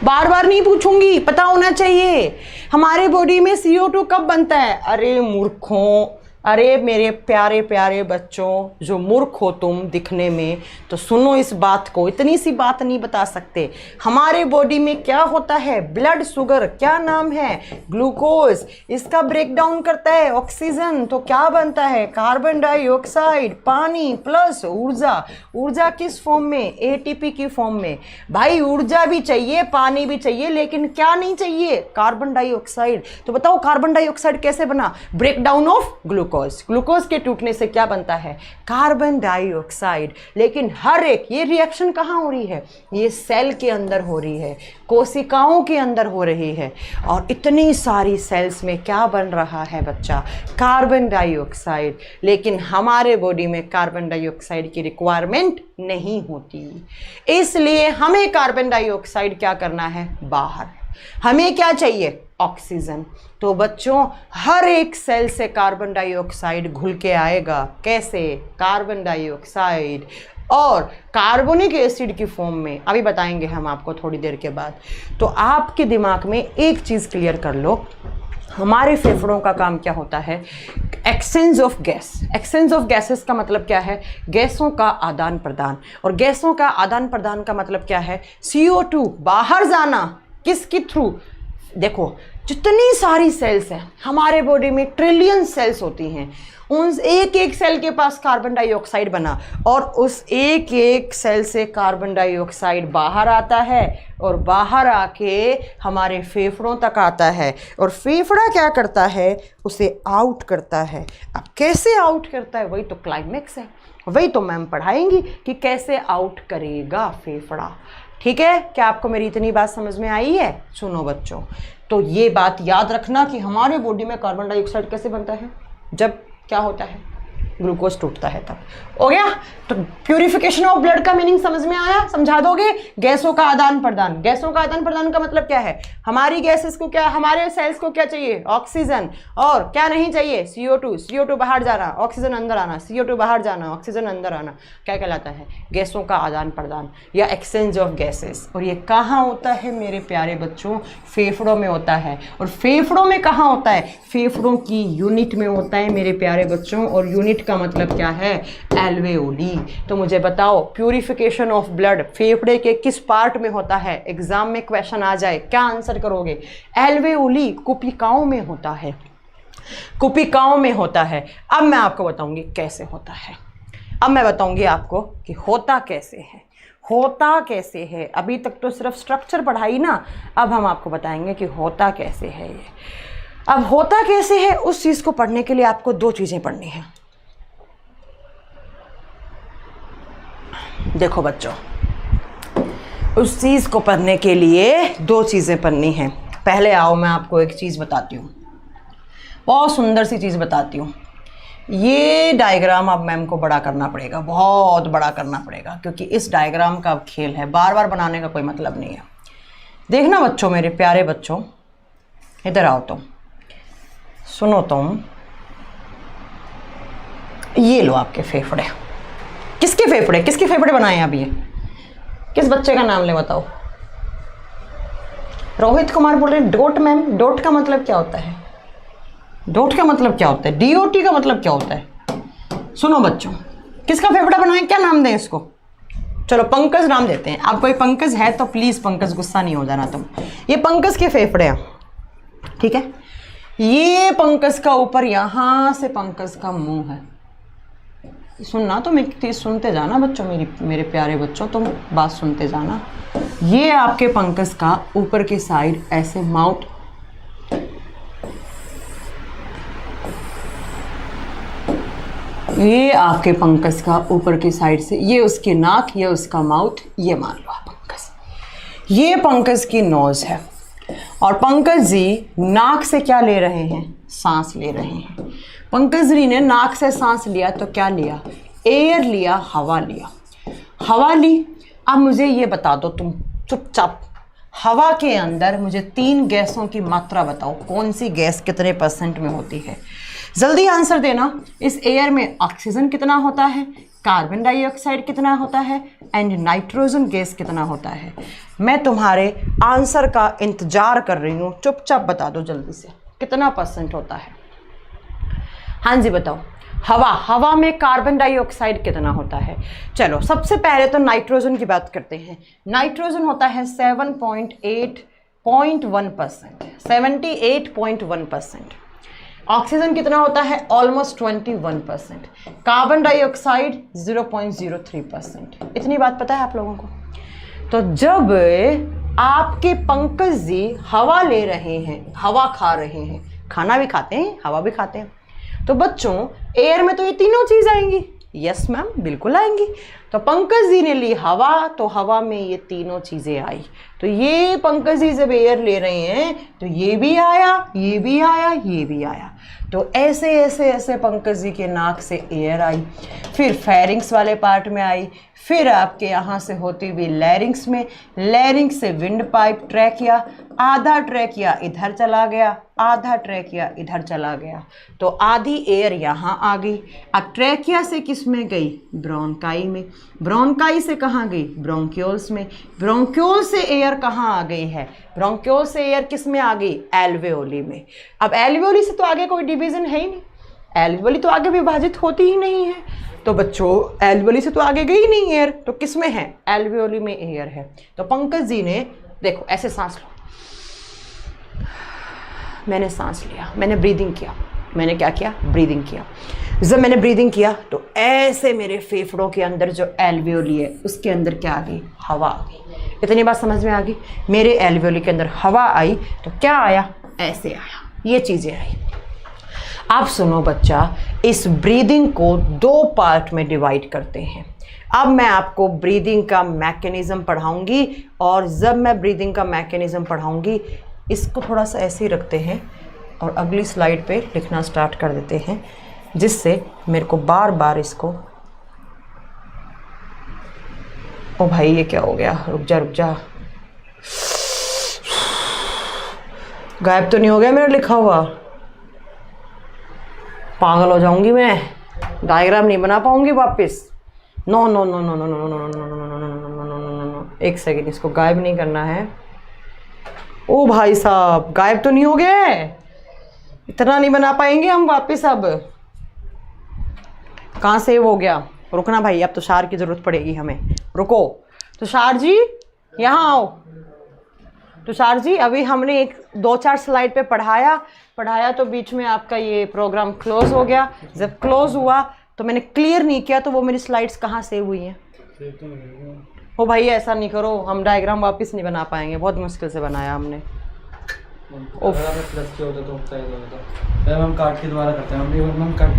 बार बार नहीं पूछूंगी, पता होना चाहिए। हमारे बॉडी में CO2 कब बनता है? अरे मूर्खों, अरे मेरे प्यारे प्यारे बच्चों जो मूर्ख हो तुम दिखने में, तो सुनो इस बात को। इतनी सी बात नहीं बता सकते। हमारे बॉडी में क्या होता है? ब्लड शुगर, क्या नाम है? ग्लूकोज। इसका ब्रेक डाउन करता है ऑक्सीजन, तो क्या बनता है? कार्बन डाइऑक्साइड, पानी प्लस ऊर्जा। ऊर्जा किस फॉर्म में? ATP की फॉर्म में। भाई ऊर्जा भी चाहिए, पानी भी चाहिए, लेकिन क्या नहीं चाहिए? Carbon dioxide. तो बताओ कार्बन डाइऑक्साइड कैसे बना? Break down of glucose. Glucose के टूटने से क्या बनता है? Carbon dioxide. लेकिन हर एक ये रिएक्शन कहाँ हो रही है? ये सेल के अंदर हो रही है, कोशिकाओं के अंदर हो रही है। और इतनी सारी सेल्स में क्या बन रहा है बच्चा? Carbon dioxide. लेकिन हमारे बॉडी में कार्बन डाइऑक्साइड की रिक्वायरमेंट नहीं होती, इसलिए हमें कार्बन डाइऑक्साइड क्या करना है? बाहर। हमें क्या चाहिए? ऑक्सीजन। तो बच्चों हर एक सेल से कार्बन डाइऑक्साइड घुल के आएगा। कैसे? कार्बन डाइऑक्साइड और कार्बोनिक एसिड की फॉर्म में। अभी बताएंगे हम आपको थोड़ी देर के बाद। तो आपके दिमाग में एक चीज़ क्लियर कर लो, हमारे फेफड़ों का काम क्या होता है? Exchange of gas. Exchange of gases का मतलब क्या है? गैसों का आदान प्रदान। और गैसों का आदान प्रदान का मतलब क्या है? CO2 बाहर जाना। किसके थ्रू? देखो जितनी सारी सेल्स हैं हमारे बॉडी में, ट्रिलियन सेल्स होती हैं, उन एक एक सेल के पास कार्बन डाइऑक्साइड बना, और उस एक एक सेल से कार्बन डाइऑक्साइड बाहर आता है और बाहर आके हमारे फेफड़ों तक आता है। और फेफड़ा क्या करता है? उसे आउट करता है। अब कैसे आउट करता है? वही तो क्लाइमेक्स है, वही तो मैम पढ़ाएंगी कि कैसे आउट करेगा फेफड़ा। ठीक है? क्या आपको मेरी इतनी बात समझ में आई है? सुनो बच्चों, तो ये बात याद रखना कि हमारे बॉडी में कार्बन डाइऑक्साइड कैसे बनता है? जब क्या होता है? ग्लूकोज टूटता है तब। हो गया? तो प्यूरिफिकेशन ऑफ ब्लड का मीनिंग समझ में आया? समझा दोगे? गैसों का आदान प्रदान। गैसों का आदान प्रदान का मतलब क्या है? हमारी गैसेस को क्या, हमारे सेल्स को क्या चाहिए? ऑक्सीजन। और क्या नहीं चाहिए? CO2। CO2 बाहर जाना, ऑक्सीजन अंदर आना, CO2 बाहर जाना, ऑक्सीजन अंदर आना, क्या कहलाता है? गैसों का आदान प्रदान या एक्सचेंज ऑफ गैसेस। और ये कहाँ होता है मेरे प्यारे बच्चों? फेफड़ों में होता है। और फेफड़ों में कहाँ होता है? फेफड़ों की यूनिट में होता है मेरे प्यारे बच्चों। और यूनिट का मतलब क्या है? एल्वेओली। तो मुझे बताओ, प्यूरिफिकेशन ऑफ ब्लड फेफड़े के किस पार्ट में होता है? एग्जाम में क्वेश्चन आ जाए, क्या आंसर करोगे? एल्वेओली, कुपिकाओं में होता है। कुपिकाओं में होता है। अब मैं आपको बताऊंगी कैसे होता है। अब मैं बताऊंगी आपको कि होता कैसे है। होता कैसे है? अभी तक तो सिर्फ स्ट्रक्चर पढ़ाई ना, अब हम आपको बताएंगे कि होता कैसे है ये। अब होता कैसे है, उस चीज़ को पढ़ने के लिए आपको दो चीज़ें पढ़नी है। देखो बच्चों, उस चीज़ को पढ़ने के लिए दो चीज़ें पढ़नी हैं। पहले आओ मैं आपको एक चीज़ बताती हूँ, बहुत सुंदर सी चीज़ बताती हूँ। ये डायग्राम अब मैम को बड़ा करना पड़ेगा, बहुत बड़ा करना पड़ेगा, क्योंकि इस डायग्राम का अब खेल है, बार बार बनाने का कोई मतलब नहीं है। देखना बच्चों, मेरे प्यारे बच्चों, इधर आओ तुम, सुनो तुम। ये लो आपके फेफड़े। किसके फेफड़े? किसके फेफड़े बनाए हैं अब ये? किस बच्चे का नाम ले बताओ? रोहित कुमार बोल रहे हैं। डोट मैम, डोट का मतलब क्या होता है? डोट का मतलब क्या होता है? DOT का मतलब क्या होता है? सुनो बच्चों, किसका फेफड़ा बनाए, क्या नाम दें इसको? चलो पंकज नाम देते हैं। अब कोई पंकज है तो प्लीज पंकज गुस्सा नहीं हो जाना तुम। ये पंकज के फेफड़े हैं, ठीक है? ये पंकज का ऊपर, यहां से पंकज का मुंह है। सुनना तो मेरी सुनते जाना बच्चों, मेरे प्यारे बच्चों, तुम बात सुनते जाना। ये आपके पंकज का ऊपर की साइड ऐसे माउथ, ये आपके पंकज का ऊपर की साइड से, ये उसकी नाक, ये उसका माउथ, ये मान लो आप पंकज। ये पंकज की नोज है। और पंकज जी नाक से क्या ले रहे हैं? सांस ले रहे हैं। पंकज जी ने नाक से सांस लिया तो क्या लिया? एयर लिया, हवा लिया। हवा ली। अब मुझे ये बता दो तुम चुपचाप, हवा के अंदर मुझे 3 गैसों की मात्रा बताओ, कौन सी गैस कितने % में होती है? जल्दी आंसर देना। इस एयर में ऑक्सीजन कितना होता है, कार्बन डाइऑक्साइड कितना होता है, एंड नाइट्रोजन गैस कितना होता है? मैं तुम्हारे आंसर का इंतजार कर रही हूँ, चुपचाप बता दो जल्दी से, कितना % होता है? हाँ जी बताओ। हवा में कार्बन डाइऑक्साइड कितना होता है? चलो सबसे पहले तो नाइट्रोजन की बात करते हैं। नाइट्रोजन होता है 7.1%, 78.1%। ऑक्सीजन कितना होता है? ऑलमोस्ट 21%। Carbon dioxide 0.03%। इतनी बात पता है आप लोगों को? तो जब आपके पंकज जी हवा ले रहे हैं, हवा खा रहे हैं, खाना भी खाते हैं, हवा भी खाते हैं, तो बच्चों एयर में तो ये तीनों चीज आएंगी। यस मैम, बिल्कुल आएंगी। तो पंकज जी ने ली हवा, तो हवा में ये तीनों चीजें आई। तो ये पंकज जी जब एयर ले रहे हैं तो ये भी आया, ये भी आया, ये भी आया। तो ऐसे ऐसे ऐसे पंकज जी के नाक से एयर आई, फिर फेरिंग्स वाले पार्ट में आई, फिर आपके यहाँ से होती हुई लैरिंग्स में, लैरिंग्स से विंड पाइप, ट्रैकिया, आधा ट्रैकिया इधर चला गया, आधा ट्रैकिया इधर चला गया, तो आधी एयर यहाँ आ गई। अब ट्रैकिया से किस में गई? ब्रोंकाई में। ब्रोंकाई से कहाँ गई? ब्रोंक्यूल्स में। ब्रोंक्यूल से एयर कहाँ आ गई है? ब्रोंक्यूल से एयर किस में आ गई? एल्वेओली में। अब एल्वेओली से तो आगे कोई डिवीजन है ही नहीं, एल्वेओली तो आगे विभाजित होती ही नहीं है। तो बच्चों एल्वेओली से तो आगे गई नहीं एयर, तो किस में है? एल्वेओली में एयर है। तो पंकज जी ने देखो ऐसे सांस लो, मैंने सांस लिया, मैंने ब्रीदिंग किया, मैंने क्या किया? ब्रीदिंग किया। जब मैंने ब्रीदिंग किया तो ऐसे मेरे फेफड़ों के अंदर जो एल्वेओली है उसके अंदर क्या आ गई? हवा आ गई। इतनी बात समझ में आ गई? मेरे एल्वेओली के अंदर हवा आई तो क्या आया? ऐसे आया, ये चीज़ें आई। आप सुनो बच्चा, इस ब्रीदिंग को 2 पार्ट में डिवाइड करते हैं। अब मैं आपको ब्रीदिंग का मैकेनिज्म पढ़ाऊंगी, और जब मैं ब्रीदिंग का मैकेनिज्म पढ़ाऊंगी, इसको थोड़ा सा ऐसे ही रखते हैं और अगली स्लाइड पे लिखना स्टार्ट कर देते हैं। जिससे मेरे को बार बार इसको, ओ भाई ये क्या हो गया, रुक जा, गायब तो नहीं हो गया मेरा लिखा हुआ? पागल हो जाऊंगी मैं, डायग्राम नहीं बना पाऊंगी वापस। No no no no no no no no no no no no no no no no, एक सेकेंड, इसको गायब नहीं करना है। ओ भाई साहब, गायब तो नहीं हो गया? इतना नहीं बना पाएंगे हम वापस। अब कहाँ सेव हो गया? रुकना भाई, अब तुषार की ज़रूरत पड़ेगी हमें। रुको तुषार जी, यहाँ आओ। तुषार जी, अभी हमने 1-2-4 स्लाइड पे पढ़ाया तो बीच में आपका ये प्रोग्राम क्लोज हो गया। जब क्लोज हुआ तो मैंने क्लियर नहीं किया, तो वो मेरी स्लाइड्स कहाँ सेव हुई हैं? ओ भाई ऐसा नहीं करो, हम डायग्राम वापस नहीं बना पाएंगे, बहुत मुश्किल से बनाया हमने। प्लस के होता तो साइज होता, हम काट के दोबारा करते हैं, हम काट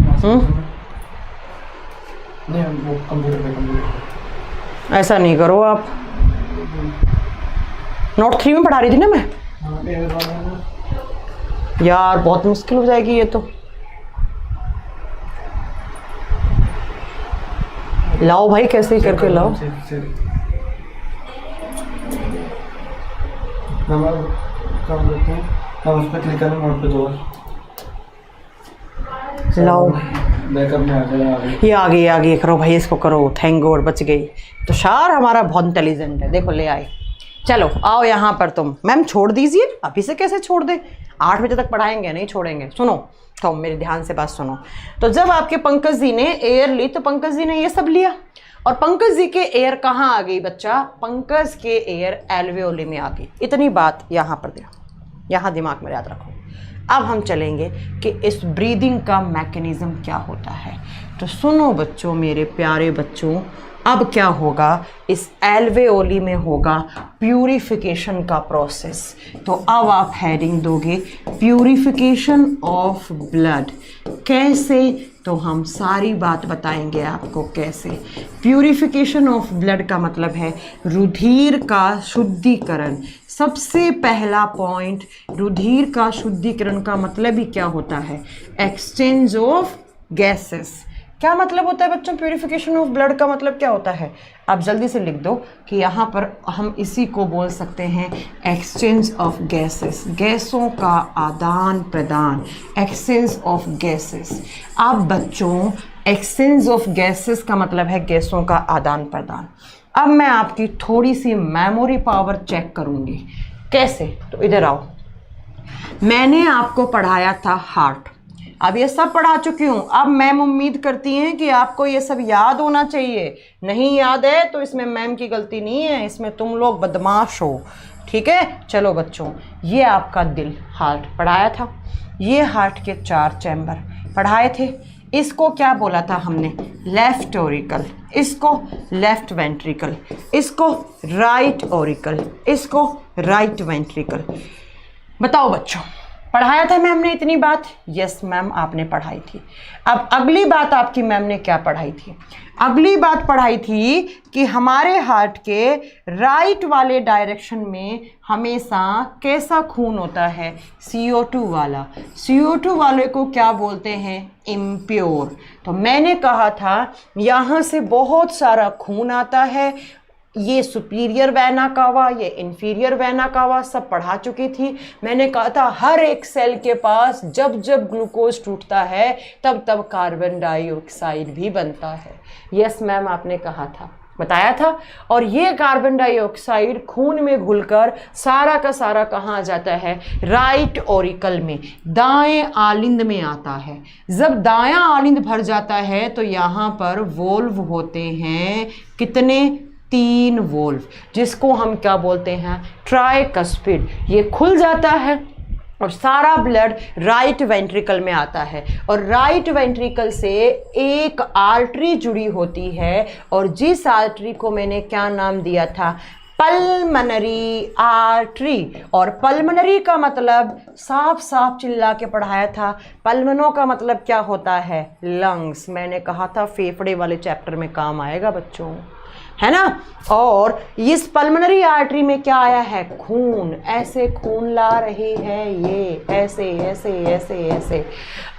नहीं, वो कंप्यूटर पे ऐसा नहीं करो आप। नोट 3 में पढ़ा रही थी ना मैं। यार बहुत मुश्किल हो जाएगी ये तो। लाओ भाई, कैसे ही करके लाओ। काम करते हैं, हम उस पर क्लिक करें, मोड पे दो, लाओ बैकअप में आ गया। ये आ गई करो भाई, इसको करो। थैंक गॉड बच गई। तो शार हमारा बहुत इंटेलिजेंट है, देखो ले आए। चलो आओ यहाँ पर तुम। मैम छोड़ दीजिए, अभी से कैसे छोड़ दे? 8 बजे तक पढ़ाएंगे, नहीं छोड़ेंगे। सुनो तो मेरे ध्यान से बात सुनो। तो जब आपके पंकज जी ने एयर ली तो पंकज जी ने ये सब लिया, और पंकज जी के एयर कहाँ आ गई बच्चा? पंकज के एयर एल्वेओली में आ गई। इतनी बात यहाँ पर दे, यहाँ दिमाग में याद रखो। अब हम चलेंगे कि इस ब्रीदिंग का मैकेनिज्म क्या होता है। तो सुनो बच्चों, मेरे प्यारे बच्चों, अब क्या होगा? इस एल्वेओली में होगा प्यूरिफिकेशन का प्रोसेस। तो अब आप हेडिंग दोगे प्यूरिफिकेशन ऑफ ब्लड। कैसे? तो हम सारी बात बताएंगे आपको कैसे। प्यूरिफिकेशन ऑफ ब्लड का मतलब है रुधिर का शुद्धिकरण। सबसे पहला पॉइंट, रुधिर का शुद्धिकरण का मतलब ही क्या होता है? Exchange of gases. क्या मतलब होता है बच्चों प्यूरिफिकेशन ऑफ ब्लड का मतलब क्या होता है? आप जल्दी से लिख दो कि यहाँ पर हम इसी को बोल सकते हैं एक्सचेंज ऑफ गैसेस, गैसों का आदान प्रदान, एक्सचेंज ऑफ गैसेस। अब बच्चों एक्सचेंज ऑफ गैसेस का मतलब है गैसों का आदान प्रदान। अब मैं आपकी थोड़ी सी मेमोरी पावर चेक करूँगी। कैसे? तो इधर आओ। मैंने आपको पढ़ाया था हार्ट, अब ये सब पढ़ा चुकी हूँ। अब मैम उम्मीद करती हैं कि आपको ये सब याद होना चाहिए। नहीं याद है तो इसमें मैम की गलती नहीं है, इसमें तुम लोग बदमाश हो। ठीक है, चलो बच्चों, ये आपका दिल, हार्ट पढ़ाया था। ये हार्ट के 4 चैम्बर पढ़ाए थे। इसको क्या बोला था हमने? लेफ्ट ऑरिकल, इसको लेफ्ट वेंट्रिकल, इसको राइट ऑरिकल, इसको राइट वेंट्रिकल। बताओ बच्चों, पढ़ाया था मैम ने इतनी बात? यस मैम, आपने पढ़ाई थी। अब अगली बात आपकी मैम ने क्या पढ़ाई थी? अगली बात पढ़ाई थी कि हमारे हार्ट के राइट वाले डायरेक्शन में हमेशा कैसा खून होता है? CO2 वाला। CO2 वाले को क्या बोलते हैं? इम्प्योर। तो मैंने कहा था यहाँ से बहुत सारा खून आता है, ये सुपीरियर वेना कावा, ये इन्फीरियर वेना कावा, सब पढ़ा चुकी थी। मैंने कहा था हर एक सेल के पास जब जब ग्लूकोज टूटता है तब तब कार्बन डाइऑक्साइड भी बनता है। यस मैम, आपने कहा था, बताया था। और ये कार्बन डाइऑक्साइड खून में घुलकर सारा का सारा कहाँ आ जाता है? राइट ऑरिकल में, दाएं आलिंद में आता है। जब दायां आलिंद भर जाता है तो यहाँ पर वोल्व होते हैं, कितने? 3 वोल्व, जिसको हम क्या बोलते हैं? ट्राइकस्पिड। ये खुल जाता है और सारा ब्लड राइट वेंट्रिकल में आता है, और राइट वेंट्रिकल से एक आर्टरी जुड़ी होती है, और जिस आर्टरी को मैंने क्या नाम दिया था? Pulmonary artery. और पल्मनरी का मतलब साफ साफ चिल्ला के पढ़ाया था। पल्मनो का मतलब क्या होता है? लंग्स। मैंने कहा था फेफड़े वाले चैप्टर में काम आएगा बच्चों। है ना। और इस पल्मोनरी आर्टरी में क्या आया है, खून, ऐसे खून ला रही है ये, ऐसे ऐसे ऐसे ऐसे।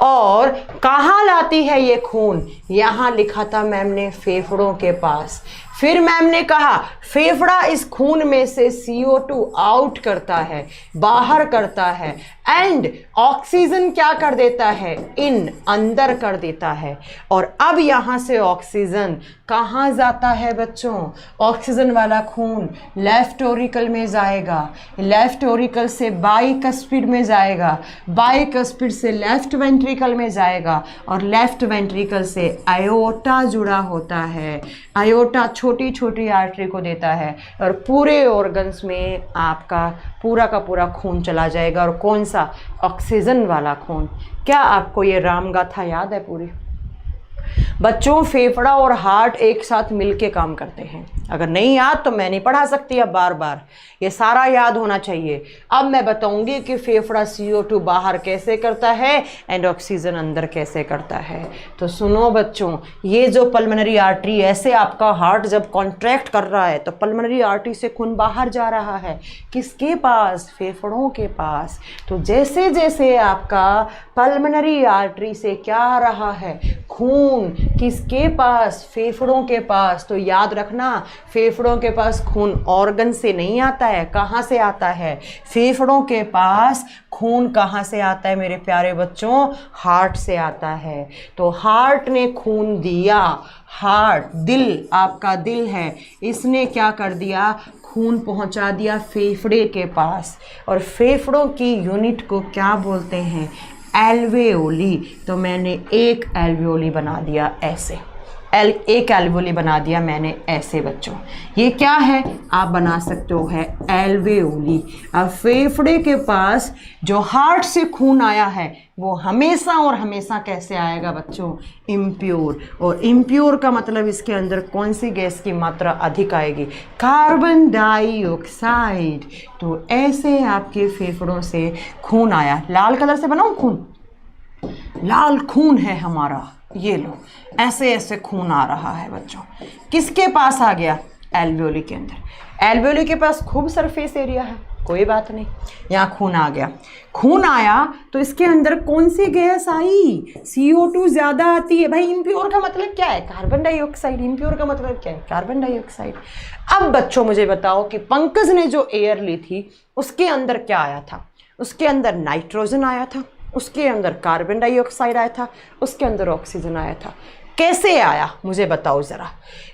और कहाँ लाती है ये खून, यहाँ लिखा था मैम ने फेफड़ों के पास। फिर मैम ने कहा फेफड़ा इस खून में से CO2 आउट करता है, बाहर करता है, एंड ऑक्सीजन क्या कर देता है, इन, अंदर कर देता है। और अब यहाँ से ऑक्सीजन कहाँ जाता है बच्चों, ऑक्सीजन वाला खून लेफ्ट ऑरिकल में जाएगा, लेफ्ट ऑरिकल से बाइकस्पिड में जाएगा, बाइकस्पिड से लेफ्ट वेंट्रिकल में जाएगा, और लेफ्ट वेंट्रिकल से आयोटा जुड़ा होता है। आयोटा छोटी छोटी आर्टरी को देता है, और पूरे ऑर्गन्स में आपका पूरा का पूरा खून चला जाएगा। और कौन सा, ऑक्सीजन वाला खून। क्या आपको ये रामगाथा याद है पूरी? बच्चों फेफड़ा और हार्ट एक साथ मिलके काम करते हैं। अगर नहीं याद तो मैं नहीं पढ़ा सकती अब बार बार, ये सारा याद होना चाहिए। अब मैं बताऊंगी कि फेफड़ा CO2 बाहर कैसे करता है एंड ऑक्सीजन अंदर कैसे करता है। तो सुनो बच्चों, ये जो पल्मोनरी आर्टरी, ऐसे आपका हार्ट जब कॉन्ट्रैक्ट कर रहा है तो पल्मोनरी आर्टरी से खून बाहर जा रहा है, किसके पास, फेफड़ों के पास। तो जैसे जैसे आपका पल्मोनरी आर्टरी से क्या आ रहा है, खून, किसके पास, फेफड़ों के पास। तो याद रखना, फेफड़ों के पास खून ऑर्गन से नहीं आता है, कहाँ से आता है, फेफड़ों के पास खून कहाँ से आता है मेरे प्यारे बच्चों, हार्ट से आता है। तो हार्ट ने खून दिया, हार्ट, दिल, आपका दिल है, इसने क्या कर दिया, खून पहुंचा दिया फेफड़े के पास। और फेफड़ों की यूनिट को क्या बोलते हैं, एल्वेओली। तो मैंने एक एल्वेओली बना दिया ऐसे, एक एल्वेओली बना दिया मैंने ऐसे बच्चों। ये क्या है, आप बना सकते हो, है एल्वेओली। अब फेफड़े के पास जो हार्ट से खून आया है वो हमेशा और हमेशा कैसे आएगा बच्चों, इम्प्योर। और इम्प्योर का मतलब इसके अंदर कौन सी गैस की मात्रा अधिक आएगी, कार्बन डाइऑक्साइड। तो ऐसे आपके फेफड़ों से खून आया। लाल कलर से बनाऊं खून, लाल खून है हमारा, ये लो, ऐसे ऐसे खून आ रहा है बच्चों। किसके पास आ गया, एल्वेओली के अंदर। एल्वेओली के पास खूब सरफेस एरिया है, कोई बात नहीं, यहाँ खून आ गया। खून आया तो इसके अंदर कौन सी गैस आई, CO2 ज़्यादा आती है। भाई इम्प्योर का मतलब क्या है, कार्बन डाइऑक्साइड। इम्प्योर का मतलब क्या है, कार्बन डाइऑक्साइड। अब बच्चों मुझे बताओ कि पंकज ने जो एयर ली थी उसके अंदर क्या आया था, उसके अंदर नाइट्रोजन आया था, उसके अंदर कार्बन डाइऑक्साइड आया था, उसके अंदर ऑक्सीजन आया था। कैसे आया मुझे बताओ ज़रा।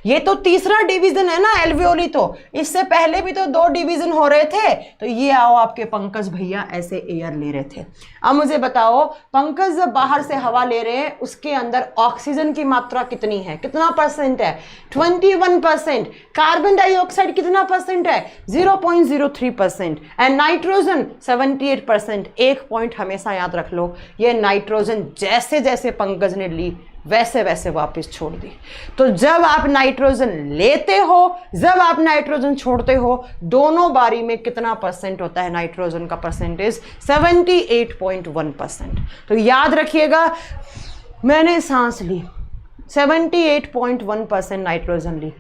ये तो तीसरा डिवीज़न है ना एल्वेओली, तो इससे पहले भी तो 2 डिवीज़न हो रहे थे। तो ये आओ आपके पंकज भैया ऐसे एयर ले रहे थे। अब मुझे बताओ पंकज जब बाहर से हवा ले रहे हैं उसके अंदर ऑक्सीजन की मात्रा कितनी है, कितना % है, 21%। कार्बन डाइऑक्साइड कितना % है, 0.03%। And nitrogen 78%। एक पॉइंट हमेशा याद रख लो, ये नाइट्रोजन जैसे जैसे पंकज ने ली वैसे वैसे वापस छोड़ दी। तो जब आप नाइट्रोजन लेते हो, जब आप नाइट्रोजन छोड़ते हो, दोनों बारी में कितना % होता है नाइट्रोजन का परसेंटेज, 78.1%। तो याद रखिएगा, मैंने सांस ली, 78.1% नाइट्रोजन ली,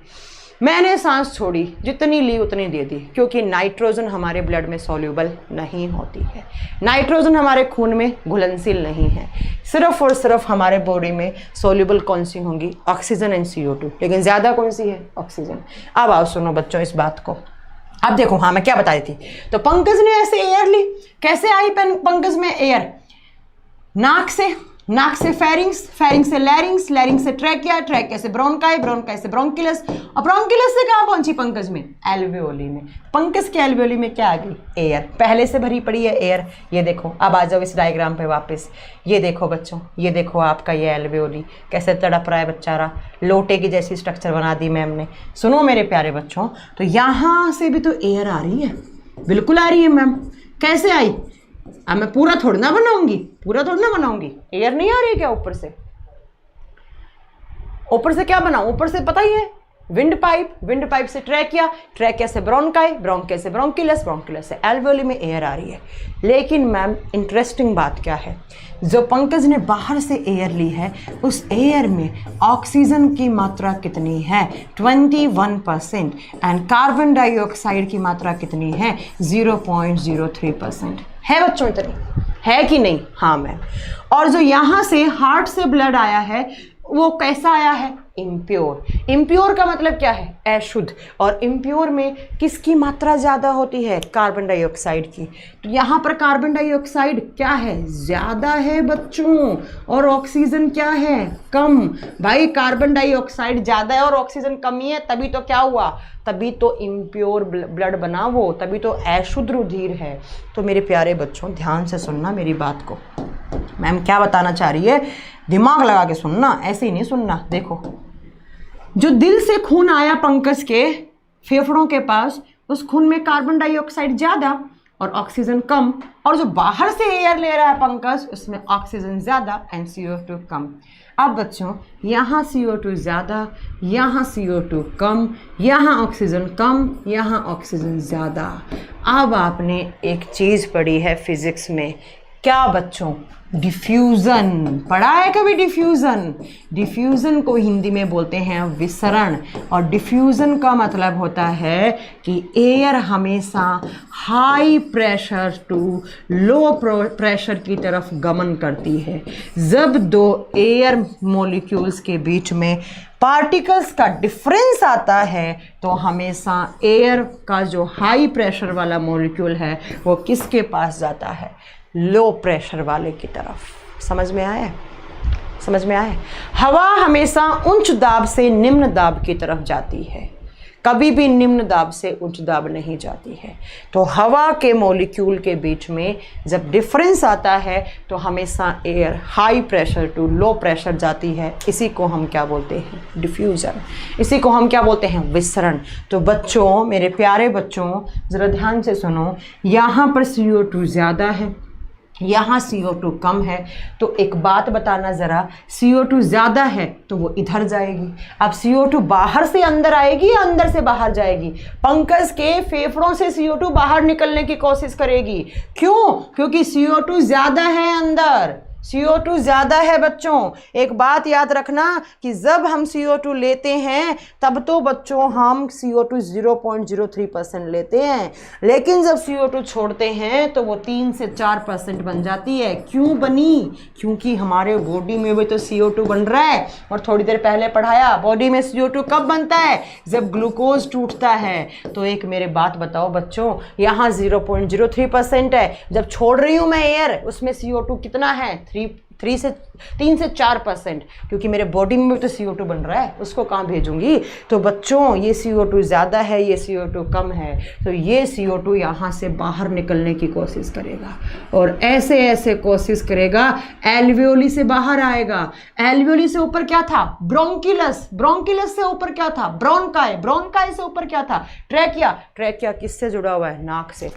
मैंने सांस छोड़ी, जितनी ली उतनी दे दी, क्योंकि नाइट्रोजन हमारे ब्लड में सॉल्यूबल नहीं होती है। नाइट्रोजन हमारे खून में घुलनशील नहीं है। सिर्फ और सिर्फ हमारे बॉडी में सॉल्यूबल कौन सी होंगी, ऑक्सीजन एंड CO2, लेकिन ज़्यादा कौन सी है, ऑक्सीजन। अब आओ सुनो बच्चों इस बात को। अब देखो, हाँ मैं क्या बता रही थी, तो पंकज ने ऐसे एयर ली। कैसे आई पंकज में एयर, नाक से, नाक से फेरिंग्स, फेरिंग्स से लैरिंग्स, लैरिंग्स से ट्रैकिया, ट्रैकिया से ब्रोंकाई, ब्रोंकाई से ब्रोंकिलस, और ब्रोंकिलस से कहाँ पहुंची पंकज में, एल्वेओली में। पंकज के एल्वेओली में क्या आ गई, एयर, पहले से भरी पड़ी है एयर। ये देखो, अब आ जाओ इस डायग्राम पे वापस। ये देखो बच्चों, ये देखो आपका ये एल्वेओली कैसे तड़प रहा है बेचारा, लोटे की जैसी स्ट्रक्चर बना दी मैम ने। सुनो मेरे प्यारे बच्चों, तो यहाँ से भी तो एयर आ रही है, बिल्कुल आ रही है मैम। कैसे आई, अब मैं पूरा थोड़ा ना बनाऊंगी, पूरा थोड़ा ना बनाऊंगी, एयर नहीं आ रही है क्या ऊपर से, ऊपर से क्या बनाऊं, ऊपर से पता ही है विंड पाइप से ट्रैकिया, ट्रैकिया से ब्रोंकाई, ब्रोंकाई से ब्रोंकिलस, ब्रोंकिलस से एल्वेओली में एयर आ रही है। लेकिन मैम इंटरेस्टिंग बात क्या है, जो पंकज ने बाहर से एयर ली है उस एयर में ऑक्सीजन की मात्रा कितनी है 21% एंड कार्बन डाइऑक्साइड की मात्रा कितनी है 0.03% है बच्चों, इतनी है कि नहीं? हाँ मैम। और जो यहाँ से हार्ट से ब्लड आया है वो कैसा आया है? इम्प्योर। इम्प्योर का मतलब क्या है? अशुद्ध। और इम्प्योर में किसकी मात्रा ज़्यादा होती है? कार्बन डाइऑक्साइड की। तो यहाँ पर कार्बन डाइऑक्साइड क्या है? ज़्यादा है बच्चों, और ऑक्सीजन क्या है? कम। भाई कार्बन डाइऑक्साइड ज़्यादा है और ऑक्सीजन कम ही है, तभी तो क्या हुआ? तभी तो इम्प्योर ब्लड बना वो, तभी तो अशुद्ध रुधिर है। तो मेरे प्यारे बच्चों ध्यान से सुनना मेरी बात को, मैम क्या बताना चाह रही है, दिमाग लगा के सुनना, ऐसे ही नहीं सुनना। देखो, जो दिल से खून आया पंकज के फेफड़ों के पास, उस खून में कार्बन डाइऑक्साइड ज़्यादा और ऑक्सीजन कम, और जो बाहर से एयर ले रहा है पंकज उसमें ऑक्सीजन ज़्यादा एंड CO2 कम। अब बच्चों यहाँ CO2 ज़्यादा, यहाँ CO2 कम, यहाँ ऑक्सीजन कम, यहाँ ऑक्सीजन ज़्यादा। अब आपने एक चीज़ पढ़ी है फिजिक्स में, क्या बच्चों? डिफ्यूज़न। पढ़ा है कभी डिफ्यूज़न? डिफ्यूज़न को हिंदी में बोलते हैं विसरण, और डिफ्यूज़न का मतलब होता है कि एयर हमेशा high pressure to low pressure की तरफ गमन करती है। जब दो एयर मॉलिक्यूल्स के बीच में पार्टिकल्स का डिफरेंस आता है तो हमेशा एयर का जो हाई प्रेशर वाला मॉलिक्यूल है वो किसके पास जाता है? लो प्रेशर वाले की तरफ। समझ में आया? समझ में आया? हवा हमेशा उच्च दाब से निम्न दाब की तरफ जाती है, कभी भी निम्न दाब से उच्च दाब नहीं जाती है। तो हवा के मॉलिक्यूल के बीच में जब डिफरेंस आता है तो हमेशा air high pressure to low pressure जाती है। इसी को हम क्या बोलते हैं? डिफ्यूजन। इसी को हम क्या बोलते हैं? विसरण। तो बच्चों, मेरे प्यारे बच्चों, ज़रा ध्यान से सुनो, यहाँ पर CO2 ज़्यादा है, यहाँ CO2 कम है। तो एक बात बताना ज़रा, CO2 ज़्यादा है तो वो इधर जाएगी। अब CO2 बाहर से अंदर आएगी या अंदर से बाहर जाएगी? पंकज के फेफड़ों से CO2 बाहर निकलने की कोशिश करेगी। क्यों? क्योंकि CO2 ज़्यादा है अंदर, CO2 ज़्यादा है बच्चों। एक बात याद रखना कि जब हम CO2 लेते हैं तब तो बच्चों हम CO2 0.03% लेते हैं, लेकिन जब CO2 छोड़ते हैं तो वो 3 से 4% बन जाती है। क्यों बनी? क्योंकि हमारे बॉडी में भी तो CO2 बन रहा है, और थोड़ी देर पहले पढ़ाया बॉडी में CO2 कब बनता है? जब ग्लूकोज टूटता है। तो एक मेरे बात बताओ बच्चों, यहाँ 0.03% है, जब छोड़ रही हूँ मैं एयर उसमें CO2 कितना है? 3 से 4%, क्योंकि मेरे बॉडी में भी तो CO2 बन रहा है, उसको कहाँ भेजूंगी? तो बच्चों ये CO2 ज़्यादा है, ये CO2 कम है, तो ये CO2 यहाँ से बाहर निकलने की कोशिश करेगा, और ऐसे ऐसे कोशिश करेगा, एल्वियोली से बाहर आएगा। एल्वियोली से ऊपर क्या था? ब्रोंकिलस। ब्रोंकिलस से ऊपर क्या था? ब्रोंकाई। ब्रोंकाई से ऊपर क्या था? ट्रैकिया। ट्रैकिया किससे जुड़ा हुआ है? नाक से।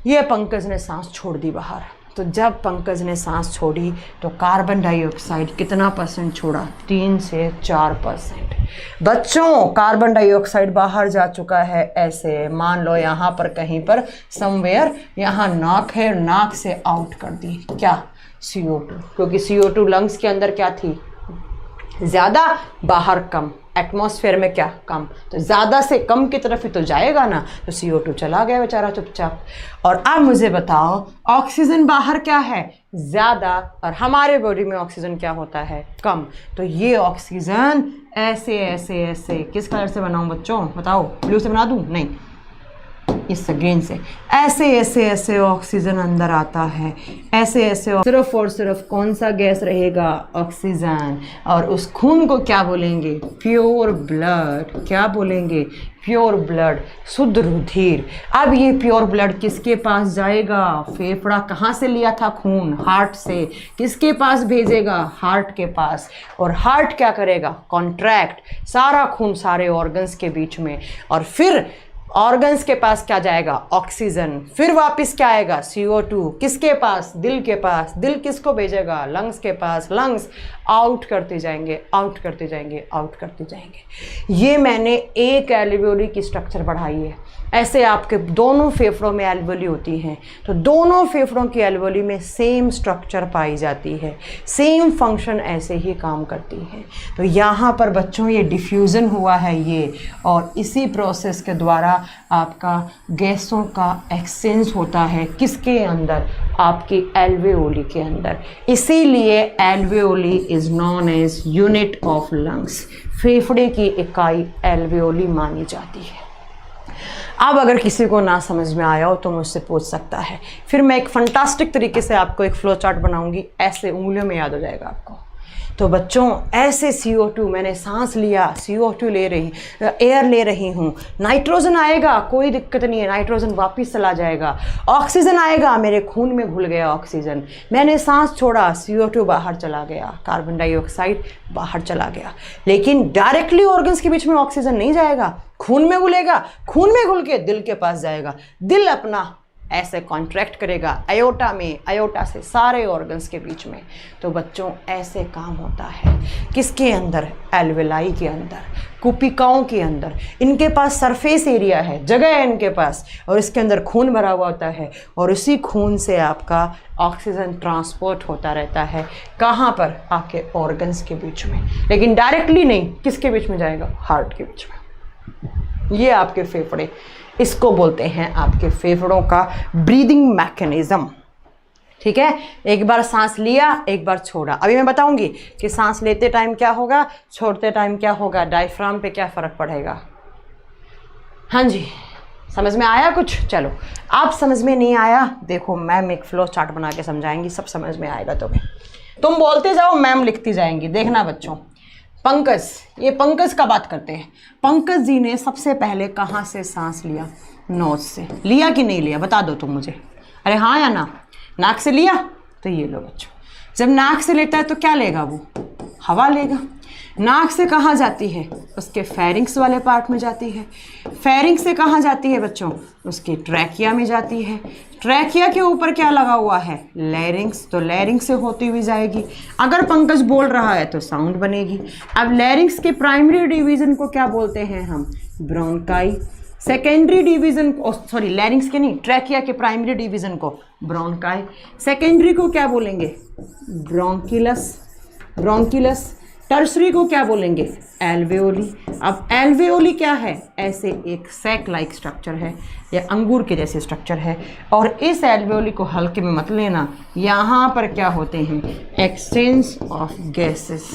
ये पंकज ने सांस छोड़ दी बाहर। तो जब पंकज ने सांस छोड़ी तो कार्बन डाइऑक्साइड कितना % छोड़ा? 3 से 4%। बच्चों कार्बन डाइऑक्साइड बाहर जा चुका है। ऐसे मान लो यहाँ पर कहीं पर समवेयर, यहाँ नाक है, नाक से आउट कर दी क्या? CO2, क्योंकि CO2 लंग्स के अंदर क्या थी? ज़्यादा, बाहर कम, एटमॉस्फेयर में क्या? कम। तो ज़्यादा से कम की तरफ ही तो जाएगा ना, तो CO2 चला गया बेचारा चुपचाप। और अब मुझे बताओ, ऑक्सीजन बाहर क्या है? ज़्यादा, और हमारे बॉडी में ऑक्सीजन क्या होता है? कम। तो ये ऑक्सीजन ऐसे ऐसे ऐसे किस कलर से बनाऊँ बच्चों? बताओ, ब्लू से बना दूँ? नहीं, इस ग्रीन से। ऐसे ऐसे ऐसे ऑक्सीजन अंदर आता है, ऐसे ऐसे। सिर्फ और सिर्फ कौन सा गैस रहेगा? ऑक्सीजन। और उस खून को क्या बोलेंगे? Pure blood. क्या बोलेंगे? प्योर ब्लड, शुद्ध रुधिर। अब ये प्योर ब्लड किसके पास जाएगा? फेफड़ा कहाँ से लिया था खून? हार्ट से। किसके पास भेजेगा? हार्ट के पास। और हार्ट क्या करेगा? कॉन्ट्रैक्ट सारा खून सारे ऑर्गन्स के बीच में, और फिर ऑर्गन्स के पास क्या जाएगा? ऑक्सीजन। फिर वापस क्या आएगा? CO2। किसके पास? दिल के पास। दिल किसको भेजेगा? लंग्स के पास। लंग्स आउट करते जाएंगे, आउट करते जाएंगे, आउट करते जाएंगे। ये मैंने एक एल्वियोली की स्ट्रक्चर बढ़ाई है। ऐसे आपके दोनों फेफड़ों में एल्वियोली होती हैं, तो दोनों फेफड़ों की एल्वियोली में सेम स्ट्रक्चर पाई जाती है, सेम फंक्शन ऐसे ही काम करती है। तो यहाँ पर बच्चों ये डिफ्यूज़न हुआ है ये, और इसी प्रोसेस के द्वारा आपका गैसों का एक्सचेंज होता है किसके अंदर, आपकी एल्वियोली के अंदर। इसीलिए alveoli is known as unit of lungs. फेफड़े की इकाई एल्वियोली मानी जाती है। अब अगर किसी को ना समझ में आया हो तो मुझसे पूछ सकता है, फिर मैं एक फंटास्टिक तरीके से आपको एक फ्लो चार्ट बनाऊंगी, ऐसे उंगलियों में याद हो जाएगा आपको। तो बच्चों ऐसे CO2 मैंने सांस लिया, CO2 ले रही, एयर ले रही हूँ, नाइट्रोजन आएगा, कोई दिक्कत नहीं है, नाइट्रोजन वापस चला जाएगा। ऑक्सीजन आएगा, मेरे खून में घुल गया ऑक्सीजन, मैंने सांस छोड़ा, CO2 बाहर चला गया, कार्बन डाइऑक्साइड बाहर चला गया। लेकिन डायरेक्टली ऑर्गन्स के बीच में ऑक्सीजन नहीं जाएगा, खून में घुलेगा, खून में घुल के दिल के पास जाएगा, दिल अपना ऐसे कॉन्ट्रैक्ट करेगा आयोटा में, आयोटा से सारे ऑर्गन्स के बीच में। तो बच्चों ऐसे काम होता है किसके अंदर, एल्वेलाई के अंदर, कुपिकाओं के अंदर। इनके पास सरफेस एरिया है, जगह है इनके पास, और इसके अंदर खून भरा हुआ होता है, और उसी खून से आपका ऑक्सीजन ट्रांसपोर्ट होता रहता है। कहाँ पर, आपके ऑर्गन्स के बीच में, लेकिन डायरेक्टली नहीं। किसके बीच में जाएगा, हार्ट के बीच में। ये आपके फेफड़े, इसको बोलते हैं आपके फेफड़ों का ब्रीदिंग मैकेनिज्म। ठीक है, एक बार सांस लिया, एक बार छोड़ा। अभी मैं बताऊंगी कि सांस लेते टाइम क्या होगा, छोड़ते टाइम क्या होगा, डायफ्राम पे क्या फ़र्क पड़ेगा। हाँ जी, समझ में आया कुछ? चलो, आप समझ में नहीं आया, देखो मैम एक फ्लो चार्ट बना के समझाएंगी, सब समझ में आएगा तुम्हें। तुम बोलते जाओ, मैम लिखती जाएंगी। देखना बच्चों, पंकज, ये पंकज का बात करते हैं। पंकज जी ने सबसे पहले कहाँ से सांस लिया, नोज से। लिया कि नहीं लिया, बता दो तुम मुझे। अरे हाँ या ना, नाक से लिया? तो ये लो बच्चों, जब नाक से लेता है तो क्या लेगा वो, हवा लेगा। नाक से कहाँ जाती है, उसके फेरिंग्स वाले पार्ट में जाती है। फेरिंग्स से कहाँ जाती है बच्चों, उसके ट्रैकिया में जाती है। ट्रैकिया के ऊपर क्या लगा हुआ है, लैरिंग्स, तो लैरिंग्स से होती हुई जाएगी। अगर पंकज बोल रहा है तो साउंड बनेगी। अब लैरिंग्स के प्राइमरी डिवीजन को क्या बोलते हैं हम, ब्रोंकाई। सेकेंडरी डिवीजन को, सॉरी लैरिंग्स के नहीं, ट्रैकिया के प्राइमरी डिवीजन को ब्रोंकाई। सेकेंडरी को क्या बोलेंगे, ब्रोंकिलस, ब्रोंकिलस। टर्सरी को क्या बोलेंगे, एल्वेओली। अब एल्वेओली क्या है, ऐसे एक सैक लाइक स्ट्रक्चर है, या अंगूर के जैसे स्ट्रक्चर है। और इस एल्वेओली को हल्के में मत लेना, यहाँ पर क्या होते हैं, exchange of gases,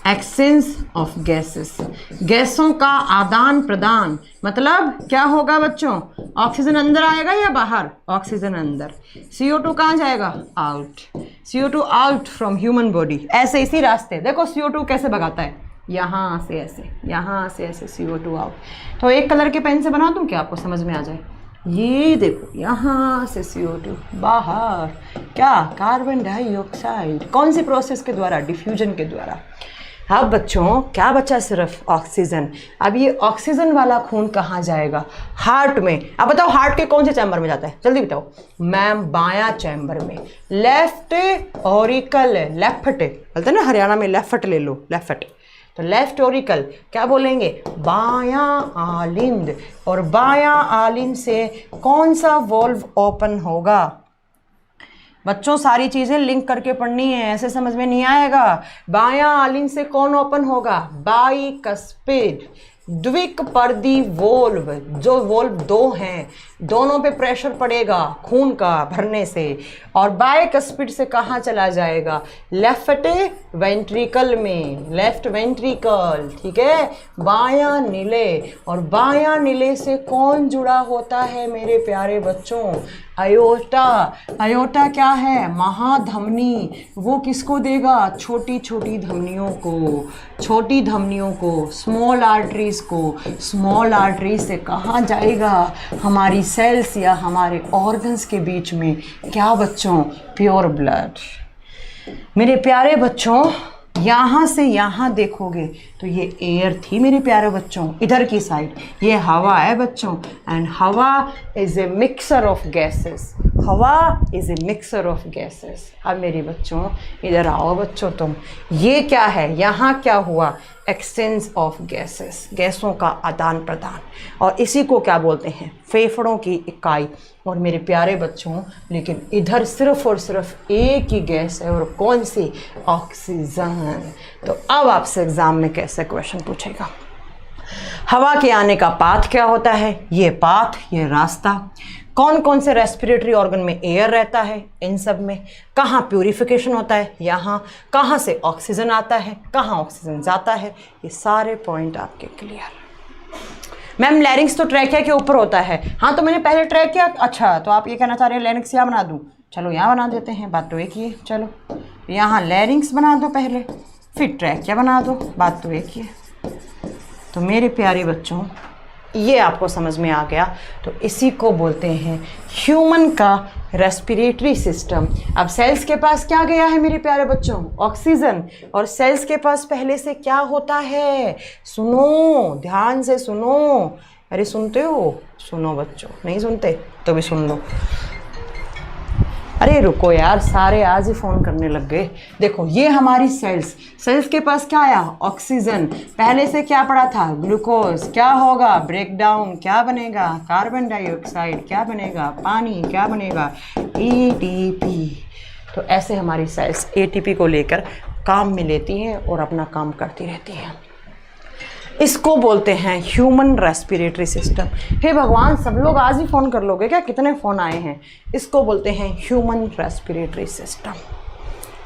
exchange of gases, गैसों का आदान प्रदान। मतलब क्या होगा बच्चों, ऑक्सीजन अंदर आएगा या बाहर, ऑक्सीजन अंदर। CO2 कहाँ जाएगा, out. CO2 out from human body. ऐसे इसी रास्ते देखो CO2 कैसे भगाता है, यहाँ से ऐसे, यहाँ से ऐसे CO2 आउट। तो एक कलर के पेन से बना दूँ क्या, आपको समझ में आ जाए। ये देखो, यहाँ से CO2 बाहर, क्या, कार्बन डाइऑक्साइड। कौन सी प्रोसेस के द्वारा, डिफ्यूजन के द्वारा। अब बच्चों क्या बचा, सिर्फ ऑक्सीजन। अब ये ऑक्सीजन वाला खून कहाँ जाएगा, हार्ट में। अब बताओ हार्ट के कौन से चैम्बर में जाता है, जल्दी बताओ। मैम बायां चैम्बर में, लेफ्ट ऑरिकल, लेफ्ट बोलते हैं ना, हरियाणा में लेफ्ट ले लो, लेफ्ट। तो लेफ्ट ऑरिकल क्या बोलेंगे, बायां आलिंद। और बायां आलिंद से कौन सा वॉल्व ओपन होगा। बच्चों सारी चीज़ें लिंक करके पढ़नी है, ऐसे समझ में नहीं आएगा। बायां आलिंद से कौन ओपन होगा, बाइकस्पिड, द्विकपर्दी वोल्व। जो वोल्व दो हैं, दोनों पे प्रेशर पड़ेगा खून का भरने से। और बाइकस्पिड से कहाँ चला जाएगा, लेफ्ट वेंट्रिकल में, लेफ्ट वेंट्रिकल। ठीक है, बायां नीले। और बायां नीले से कौन जुड़ा होता है मेरे प्यारे बच्चों, अयोटा। अयोटा क्या है, महाधमनी। वो किसको देगा, छोटी छोटी धमनियों को, छोटी धमनियों को, स्मॉल आर्टरीज को। स्मॉल आर्टरी से कहाँ जाएगा, हमारी सेल्स या हमारे ऑर्गन्स के बीच में। क्या बच्चों, प्योर ब्लड। मेरे प्यारे बच्चों यहाँ से यहाँ देखोगे तो ये एयर थी मेरे प्यारे बच्चों, इधर की साइड ये हवा है बच्चों। And hawa is a mixer of gases. Hawa is a mixer of gases. अब मेरे बच्चों इधर आओ बच्चों तुम, ये क्या है, यहाँ क्या हुआ, एक्सचेंज ऑफ गैसेस, गैसों का आदान प्रदान, और इसी को क्या बोलते हैं, फेफड़ों की इकाई। और मेरे प्यारे बच्चों लेकिन इधर सिर्फ और सिर्फ एक ही गैस है, और कौन सी, ऑक्सीजन। तो अब आपसे एग्जाम में कैसे क्वेश्चन पूछेगा, हवा के आने का पाथ क्या होता है, ये पाथ, ये रास्ता, कौन कौन से रेस्पिरेटरी ऑर्गन में एयर रहता है, इन सब में, कहाँ प्यूरिफिकेशन होता है, यहाँ, कहाँ से ऑक्सीजन आता है, कहाँ ऑक्सीजन जाता है, ये सारे पॉइंट आपके क्लियर। मैम लैरिंग्स तो ट्रैकिया के ऊपर होता है, हाँ तो मैंने पहले ट्रैकिया, अच्छा तो आप ये कहना चाह रहे हैं लैरिंग्स यहाँ बना दूँ, चलो यहाँ बना देते हैं, बात तो एक ही है। चलो यहाँ लैरिंग्स बना दो पहले, फिर ट्रैकिया बना दो, बात तो एक ही है। तो मेरे प्यारे बच्चों ये आपको समझ में आ गया, तो इसी को बोलते हैं ह्यूमन का रेस्पिरेटरी सिस्टम। अब सेल्स के पास क्या गया है मेरे प्यारे बच्चों, ऑक्सीजन, और सेल्स के पास पहले से क्या होता है, सुनो ध्यान से सुनो, अरे सुनते हो, सुनो बच्चों, नहीं सुनते तो भी सुन लो। अरे रुको यार, सारे आज ही फ़ोन करने लग गए। देखो ये हमारी सेल्स, सेल्स के पास क्या आया, ऑक्सीजन, पहले से क्या पड़ा था, ग्लूकोज, क्या होगा, ब्रेक डाउन, क्या बनेगा, कार्बन डाइऑक्साइड, क्या बनेगा, पानी, क्या बनेगा, एटीपी। तो ऐसे हमारी सेल्स एटीपी को लेकर काम में लेती हैं और अपना काम करती रहती हैं। इसको बोलते हैं ह्यूमन रेस्पिरेटरी सिस्टम। हे भगवान, सब लोग आज ही फ़ोन कर लोगे क्या, कितने फ़ोन आए हैं। इसको बोलते हैं ह्यूमन रेस्पिरेटरी सिस्टम।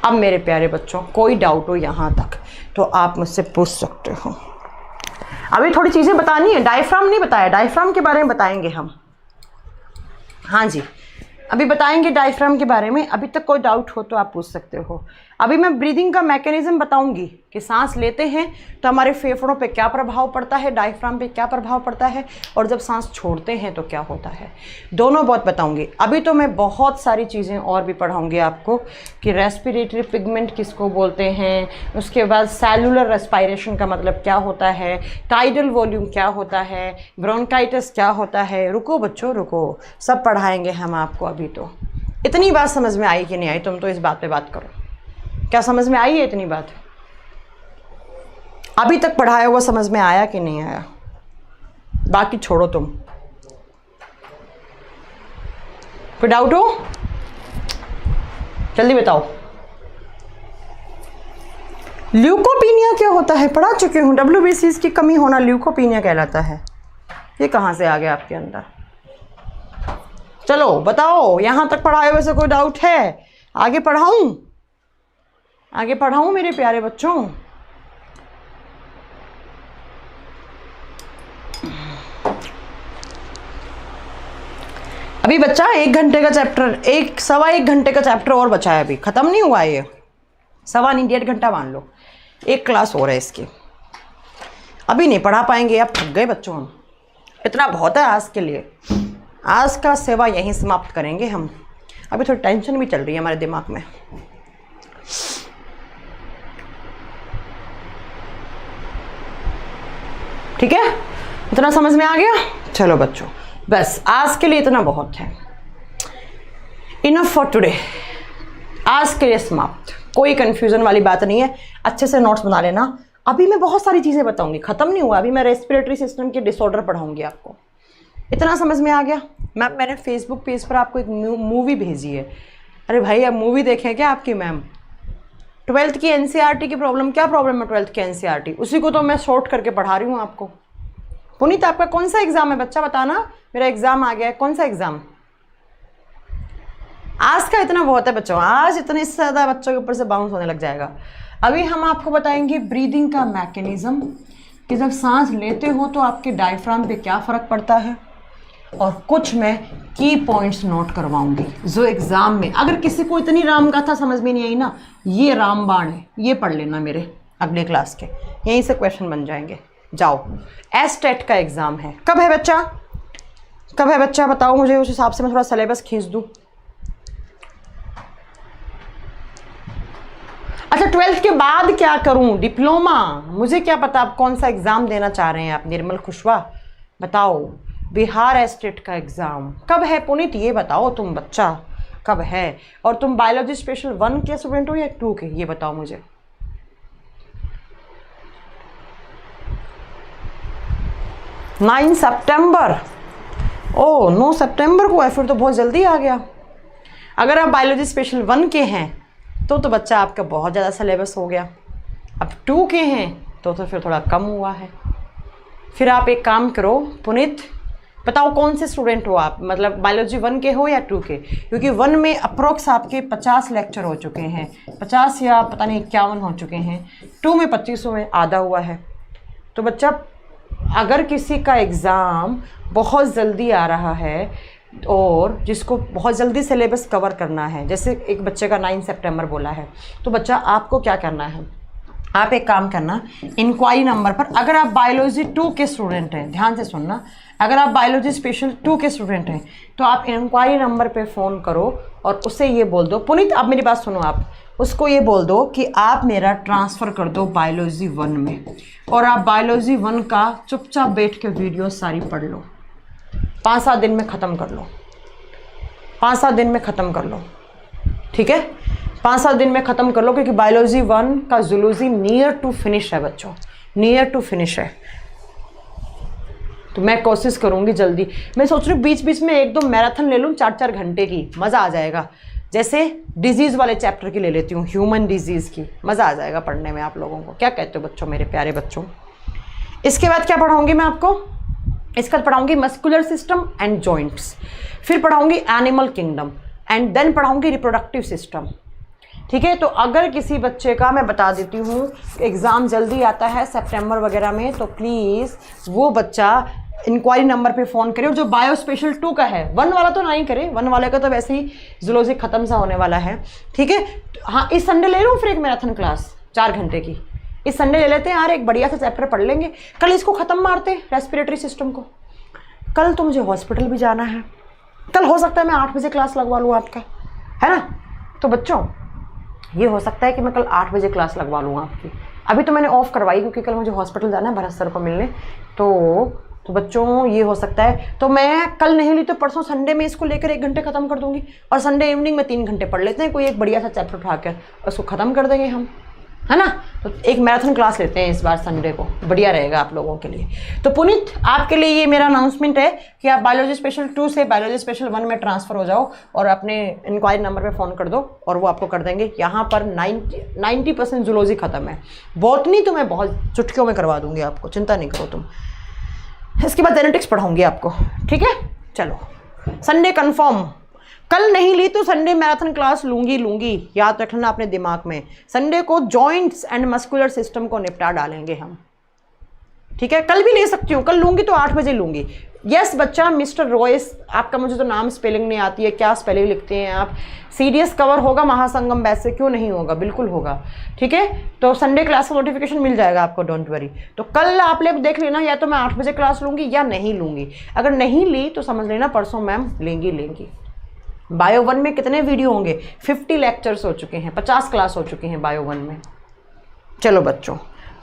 अब मेरे प्यारे बच्चों कोई डाउट हो यहाँ तक तो आप मुझसे पूछ सकते हो। अभी थोड़ी चीज़ें बतानी है, डायफ्राम नहीं बताया, डायफ्राम के बारे में बताएंगे हम, हाँ जी अभी बताएंगे डायफ्राम के बारे में। अभी तक कोई डाउट हो तो आप पूछ सकते हो। अभी मैं ब्रीदिंग का मैकेनिज्म बताऊंगी कि सांस लेते हैं तो हमारे फेफड़ों पे क्या प्रभाव पड़ता है, डायफ्राम पे क्या प्रभाव पड़ता है, और जब सांस छोड़ते हैं तो क्या होता है, दोनों बहुत बताऊंगी। अभी तो मैं बहुत सारी चीज़ें और भी पढ़ाऊंगी आपको कि रेस्पिरेटरी पिगमेंट किसको बोलते हैं, उसके बाद सेलुलर रेस्पिरेशन का मतलब क्या होता है, टाइडल वॉल्यूम क्या होता है, ब्रोंकाइटिस क्या होता है। रुको बच्चों रुको, सब पढ़ाएंगे हम आपको। अभी तो इतनी बात समझ में आई कि नहीं आई, तुम तो इस बात पे बात करो, क्या समझ में आई है इतनी बात, अभी तक पढ़ाया हुआ समझ में आया कि नहीं आया, बाकी छोड़ो तुम। कोई डाउट हो जल्दी बताओ। ल्यूकोपीनिया क्या होता है, पढ़ा चुके हूँ, WBCs की कमी होना ल्यूकोपीनिया कहलाता है। ये कहाँ से आ गया आपके अंदर, चलो बताओ, यहाँ तक पढ़ाए हुए से कोई डाउट है, आगे पढ़ाऊँ, आगे पढ़ाऊँ मेरे प्यारे बच्चों। अभी बच्चा 1 घंटे का चैप्टर, सवा एक घंटे का चैप्टर और बचा है, अभी ख़त्म नहीं हुआ ये, सवा नहीं 1.5 घंटा मान लो, एक क्लास और है इसकी, अभी नहीं पढ़ा पाएंगे, अब थक गए बच्चों हम, इतना बहुत है आज के लिए। आज का सेवा यहीं समाप्त करेंगे हम, अभी थोड़ी टेंशन भी चल रही है हमारे दिमाग में। ठीक है, इतना समझ में आ गया। चलो बच्चों बस आज के लिए इतना बहुत है, इनफ फॉर टुडे, आज के लिए समाप्त। कोई कंफ्यूजन वाली बात नहीं है, अच्छे से नोट्स बना लेना। अभी मैं बहुत सारी चीज़ें बताऊंगी, ख़त्म नहीं हुआ, अभी मैं रेस्पिरेटरी सिस्टम के डिसऑर्डर पढ़ाऊंगी आपको। इतना समझ में आ गया। मैंने फेसबुक पेज पर आपको एक मूवी भेजी है, अरे भाई अब मूवी देखें क्या आपकी मैम। 12th की NCERT की प्रॉब्लम, क्या प्रॉब्लम है 12th की NCERT, उसी को तो मैं शॉर्ट करके पढ़ा रही हूँ आपको। पुनीत आपका कौन सा एग्ज़ाम है बच्चा, बताना, मेरा एग्ज़ाम आ गया है, कौन सा एग्ज़ाम। आज का इतना बहुत है बच्चों, आज इतने से ज़्यादा बच्चों के ऊपर से बाउंस होने लग जाएगा। अभी हम आपको बताएंगे ब्रीदिंग का मैकेनिज्म, कि जब सांस लेते हो तो आपके डायफ्राम पे क्या फ़र्क पड़ता है, और कुछ मैं की पॉइंट्स नोट करवाऊंगी जो एग्ज़ाम में, अगर किसी को इतनी रामगाथा समझ में नहीं आई ना, ये रामबाण है, ये पढ़ लेना मेरे अगले क्लास के, यहीं से क्वेश्चन बन जाएंगे। जाओ, एस्टेट का एग्ज़ाम है, कब है बच्चा, कब है बच्चा बताओ मुझे, उस हिसाब से मैं थोड़ा सिलेबस खींच दूँ। अच्छा 12th के बाद क्या करूं, डिप्लोमा, मुझे क्या पता आप कौन सा एग्ज़ाम देना चाह रहे हैं आप निर्मल खुशवा, बताओ। बिहार एस्टेट का एग्ज़ाम कब है पुनीत, ये बताओ तुम बच्चा। कब है। और तुम बायोलॉजी स्पेशल 1 के स्टूडेंट हो या 2 के, ये बताओ मुझे। नाइन सितंबर, ओह 9 सितंबर को है, फिर तो बहुत जल्दी आ गया। अगर आप बायोलॉजी स्पेशल 1 के हैं तो बच्चा आपका बहुत ज़्यादा सिलेबस हो गया। अब 2 के हैं तो फिर थोड़ा कम हुआ है। फिर आप एक काम करो पुनीत, बताओ कौन से स्टूडेंट हो आप, मतलब बायोलॉजी 1 के हो या 2 के, क्योंकि 1 में अप्रोक्स आपके 50 लेक्चर हो चुके हैं, 50 या पता नहीं 51 हो चुके हैं, 2 में 25 में आधा हुआ है। तो बच्चा अगर किसी का एग्ज़ाम बहुत जल्दी आ रहा है और जिसको बहुत जल्दी सिलेबस कवर करना है, जैसे एक बच्चे का 9 सितंबर बोला है, तो बच्चा आपको क्या करना है, आप एक काम करना, इंक्वायरी नंबर पर, अगर आप बायोलॉजी 2 के स्टूडेंट हैं, ध्यान से सुनना, अगर आप बायोलॉजी स्पेशल 2 के स्टूडेंट हैं तो आप इंक्वायरी नंबर पे फ़ोन करो और उससे ये बोल दो, पुनीत आप मेरी बात सुनो, आप उसको ये बोल दो कि आप मेरा ट्रांसफ़र कर दो बायोलॉजी 1 में, और आप बायोलॉजी 1 का चुपचाप बैठ के वीडियो सारी पढ़ लो, 5-7 दिन में ख़त्म कर लो, 5-7 दिन में ख़त्म कर लो, ठीक है, 5-7 दिन में ख़त्म कर लो, क्योंकि बायोलॉजी 1 का जूलॉजी नियर टू फिनिश है बच्चों, नियर टू फिनिश है। तो मैं कोशिश करूँगी जल्दी, मैं सोच रही हूँ बीच बीच में 1-2 मैराथन ले लूँ 4-4 घंटे की, मज़ा आ जाएगा। जैसे डिजीज़ वाले चैप्टर की ले लेती हूँ, ह्यूमन डिजीज़ की, मज़ा आ जाएगा पढ़ने में आप लोगों को। क्या कहते हो बच्चों, मेरे प्यारे बच्चों। इसके बाद क्या पढ़ाऊँगी मैं आपको, इसके बाद पढ़ाऊँगी मस्कुलर सिस्टम एंड जॉइंट्स, फिर पढ़ाऊँगी एनिमल किंगडम एंड देन पढ़ाऊँगी रिप्रोडक्टिव सिस्टम, ठीक है। तो अगर किसी बच्चे का, मैं बता देती हूँ, एग्ज़ाम जल्दी आता है सितंबर वगैरह में, तो प्लीज़ वो बच्चा इंक्वायरी नंबर पे फ़ोन करे, जो बायो स्पेशल 2 का है, 1 वाला तो नहीं करे, 1 वाले का तो वैसे ही जूलॉजी ख़त्म सा होने वाला है, ठीक है। हाँ, इस संडे ले लूँ फिर एक मैराथन क्लास 4 घंटे की, इस संडे ले लेते हैं यार, एक बढ़िया सा चैप्टर पढ़ लेंगे, कल इसको ख़त्म मारते रेस्पिरेटरी सिस्टम को। कल तो मुझे हॉस्पिटल भी जाना है, कल हो सकता है मैं 8 बजे क्लास लगवा लूँ आपका, है ना। तो बच्चों ये हो सकता है कि मैं कल 8 बजे क्लास लगवा लूँ आपकी। अभी तो मैंने ऑफ़ करवाई क्योंकि कल मुझे हॉस्पिटल जाना है भरत सर को मिलने, तो बच्चों ये हो सकता है, तो मैं कल नहीं ली तो परसों संडे में इसको लेकर 1 घंटे ख़त्म कर दूँगी, और संडे इवनिंग में 3 घंटे पढ़ लेते हैं, कोई एक बढ़िया सा चैप्टर उठाकर उसको ख़त्म कर देंगे हम, है ना। तो एक मैराथन क्लास लेते हैं इस बार संडे को, बढ़िया रहेगा आप लोगों के लिए। तो पुनीत आपके लिए ये मेरा अनाउंसमेंट है कि आप बायोलॉजी स्पेशल 2 से बायोलॉजी स्पेशल 1 में ट्रांसफ़र हो जाओ और अपने इंक्वायरी नंबर पे फ़ोन कर दो और वो आपको कर देंगे। यहाँ पर 90% जूलॉजी ख़त्म है, बॉटनी तो मैं बहुत चुटकियों में करवा दूँगी आपको, चिंता नहीं करो तुम। इसके बाद जेनेटिक्स पढ़ाऊँगी आपको, ठीक है। चलो संडे कन्फर्म, कल नहीं ली तो संडे मैराथन क्लास लूँगी, याद रखना अपने दिमाग में। संडे को जॉइंट्स एंड मस्कुलर सिस्टम को निपटा डालेंगे हम, ठीक है। कल भी ले सकती हूँ, कल लूँगी तो 8 बजे लूँगी। यस बच्चा, मिस्टर रॉयस, आपका मुझे तो नाम स्पेलिंग नहीं आती है, क्या स्पेलिंग लिखते हैं आप। सीडीएस कवर होगा महासंगम बैच से, क्यों नहीं होगा, बिल्कुल होगा, ठीक है। तो संडे क्लास का नोटिफिकेशन मिल जाएगा आपको, डोंट वरी। तो कल आप लोग देख लेना, या तो मैं 8 बजे क्लास लूँगी या नहीं लूँगी। अगर नहीं ली तो समझ लेना परसों मैम लेंगी। बायो 1 में कितने वीडियो होंगे, 50 लेक्चर्स हो चुके हैं, 50 क्लास हो चुके हैं बायो 1 में। चलो बच्चों,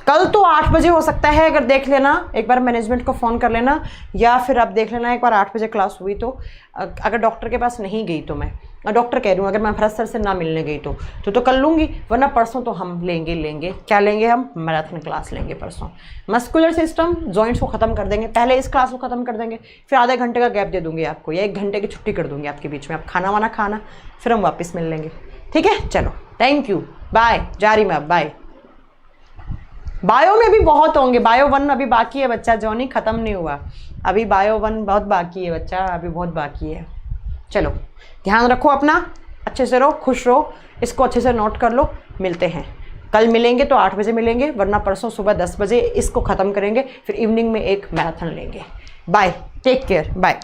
कल तो 8 बजे हो सकता है, अगर देख लेना एक बार मैनेजमेंट को फ़ोन कर लेना, या फिर आप देख लेना एक बार 8 बजे क्लास हुई तो, अगर डॉक्टर के पास नहीं गई तो मैं डॉक्टर कह रही हूँ, अगर मैं भरत सर से ना मिलने गई तो कल लूँगी, वरना परसों तो हम लेंगे। क्या लेंगे हम, मैराथन क्लास लेंगे परसों। मस्कुलर सिस्टम जॉइंट्स को ख़त्म कर देंगे, पहले इस क्लास को ख़त्म कर देंगे, फिर आधे घंटे का गैप दे दूँगी आपको, या 1 घंटे की छुट्टी कर दूँगी आपके बीच में, आप खाना वाना खाना, फिर हम वापस मिल लेंगे, ठीक है। चलो थैंक यू, बाय, जा रही मैं अब, बाय। बायो में भी बहुत होंगे, बायो 1 अभी बाकी है बच्चा, जॉनी ख़त्म नहीं हुआ, अभी बायो 1 बहुत बाकी है बच्चा, अभी बहुत बाकी है। चलो ध्यान रखो अपना, अच्छे से रहो, खुश रहो, इसको अच्छे से नोट कर लो। मिलते हैं कल, मिलेंगे तो 8 बजे मिलेंगे, वरना परसों सुबह 10 बजे इसको ख़त्म करेंगे, फिर इवनिंग में एक मैराथन लेंगे। Bye, take care, bye.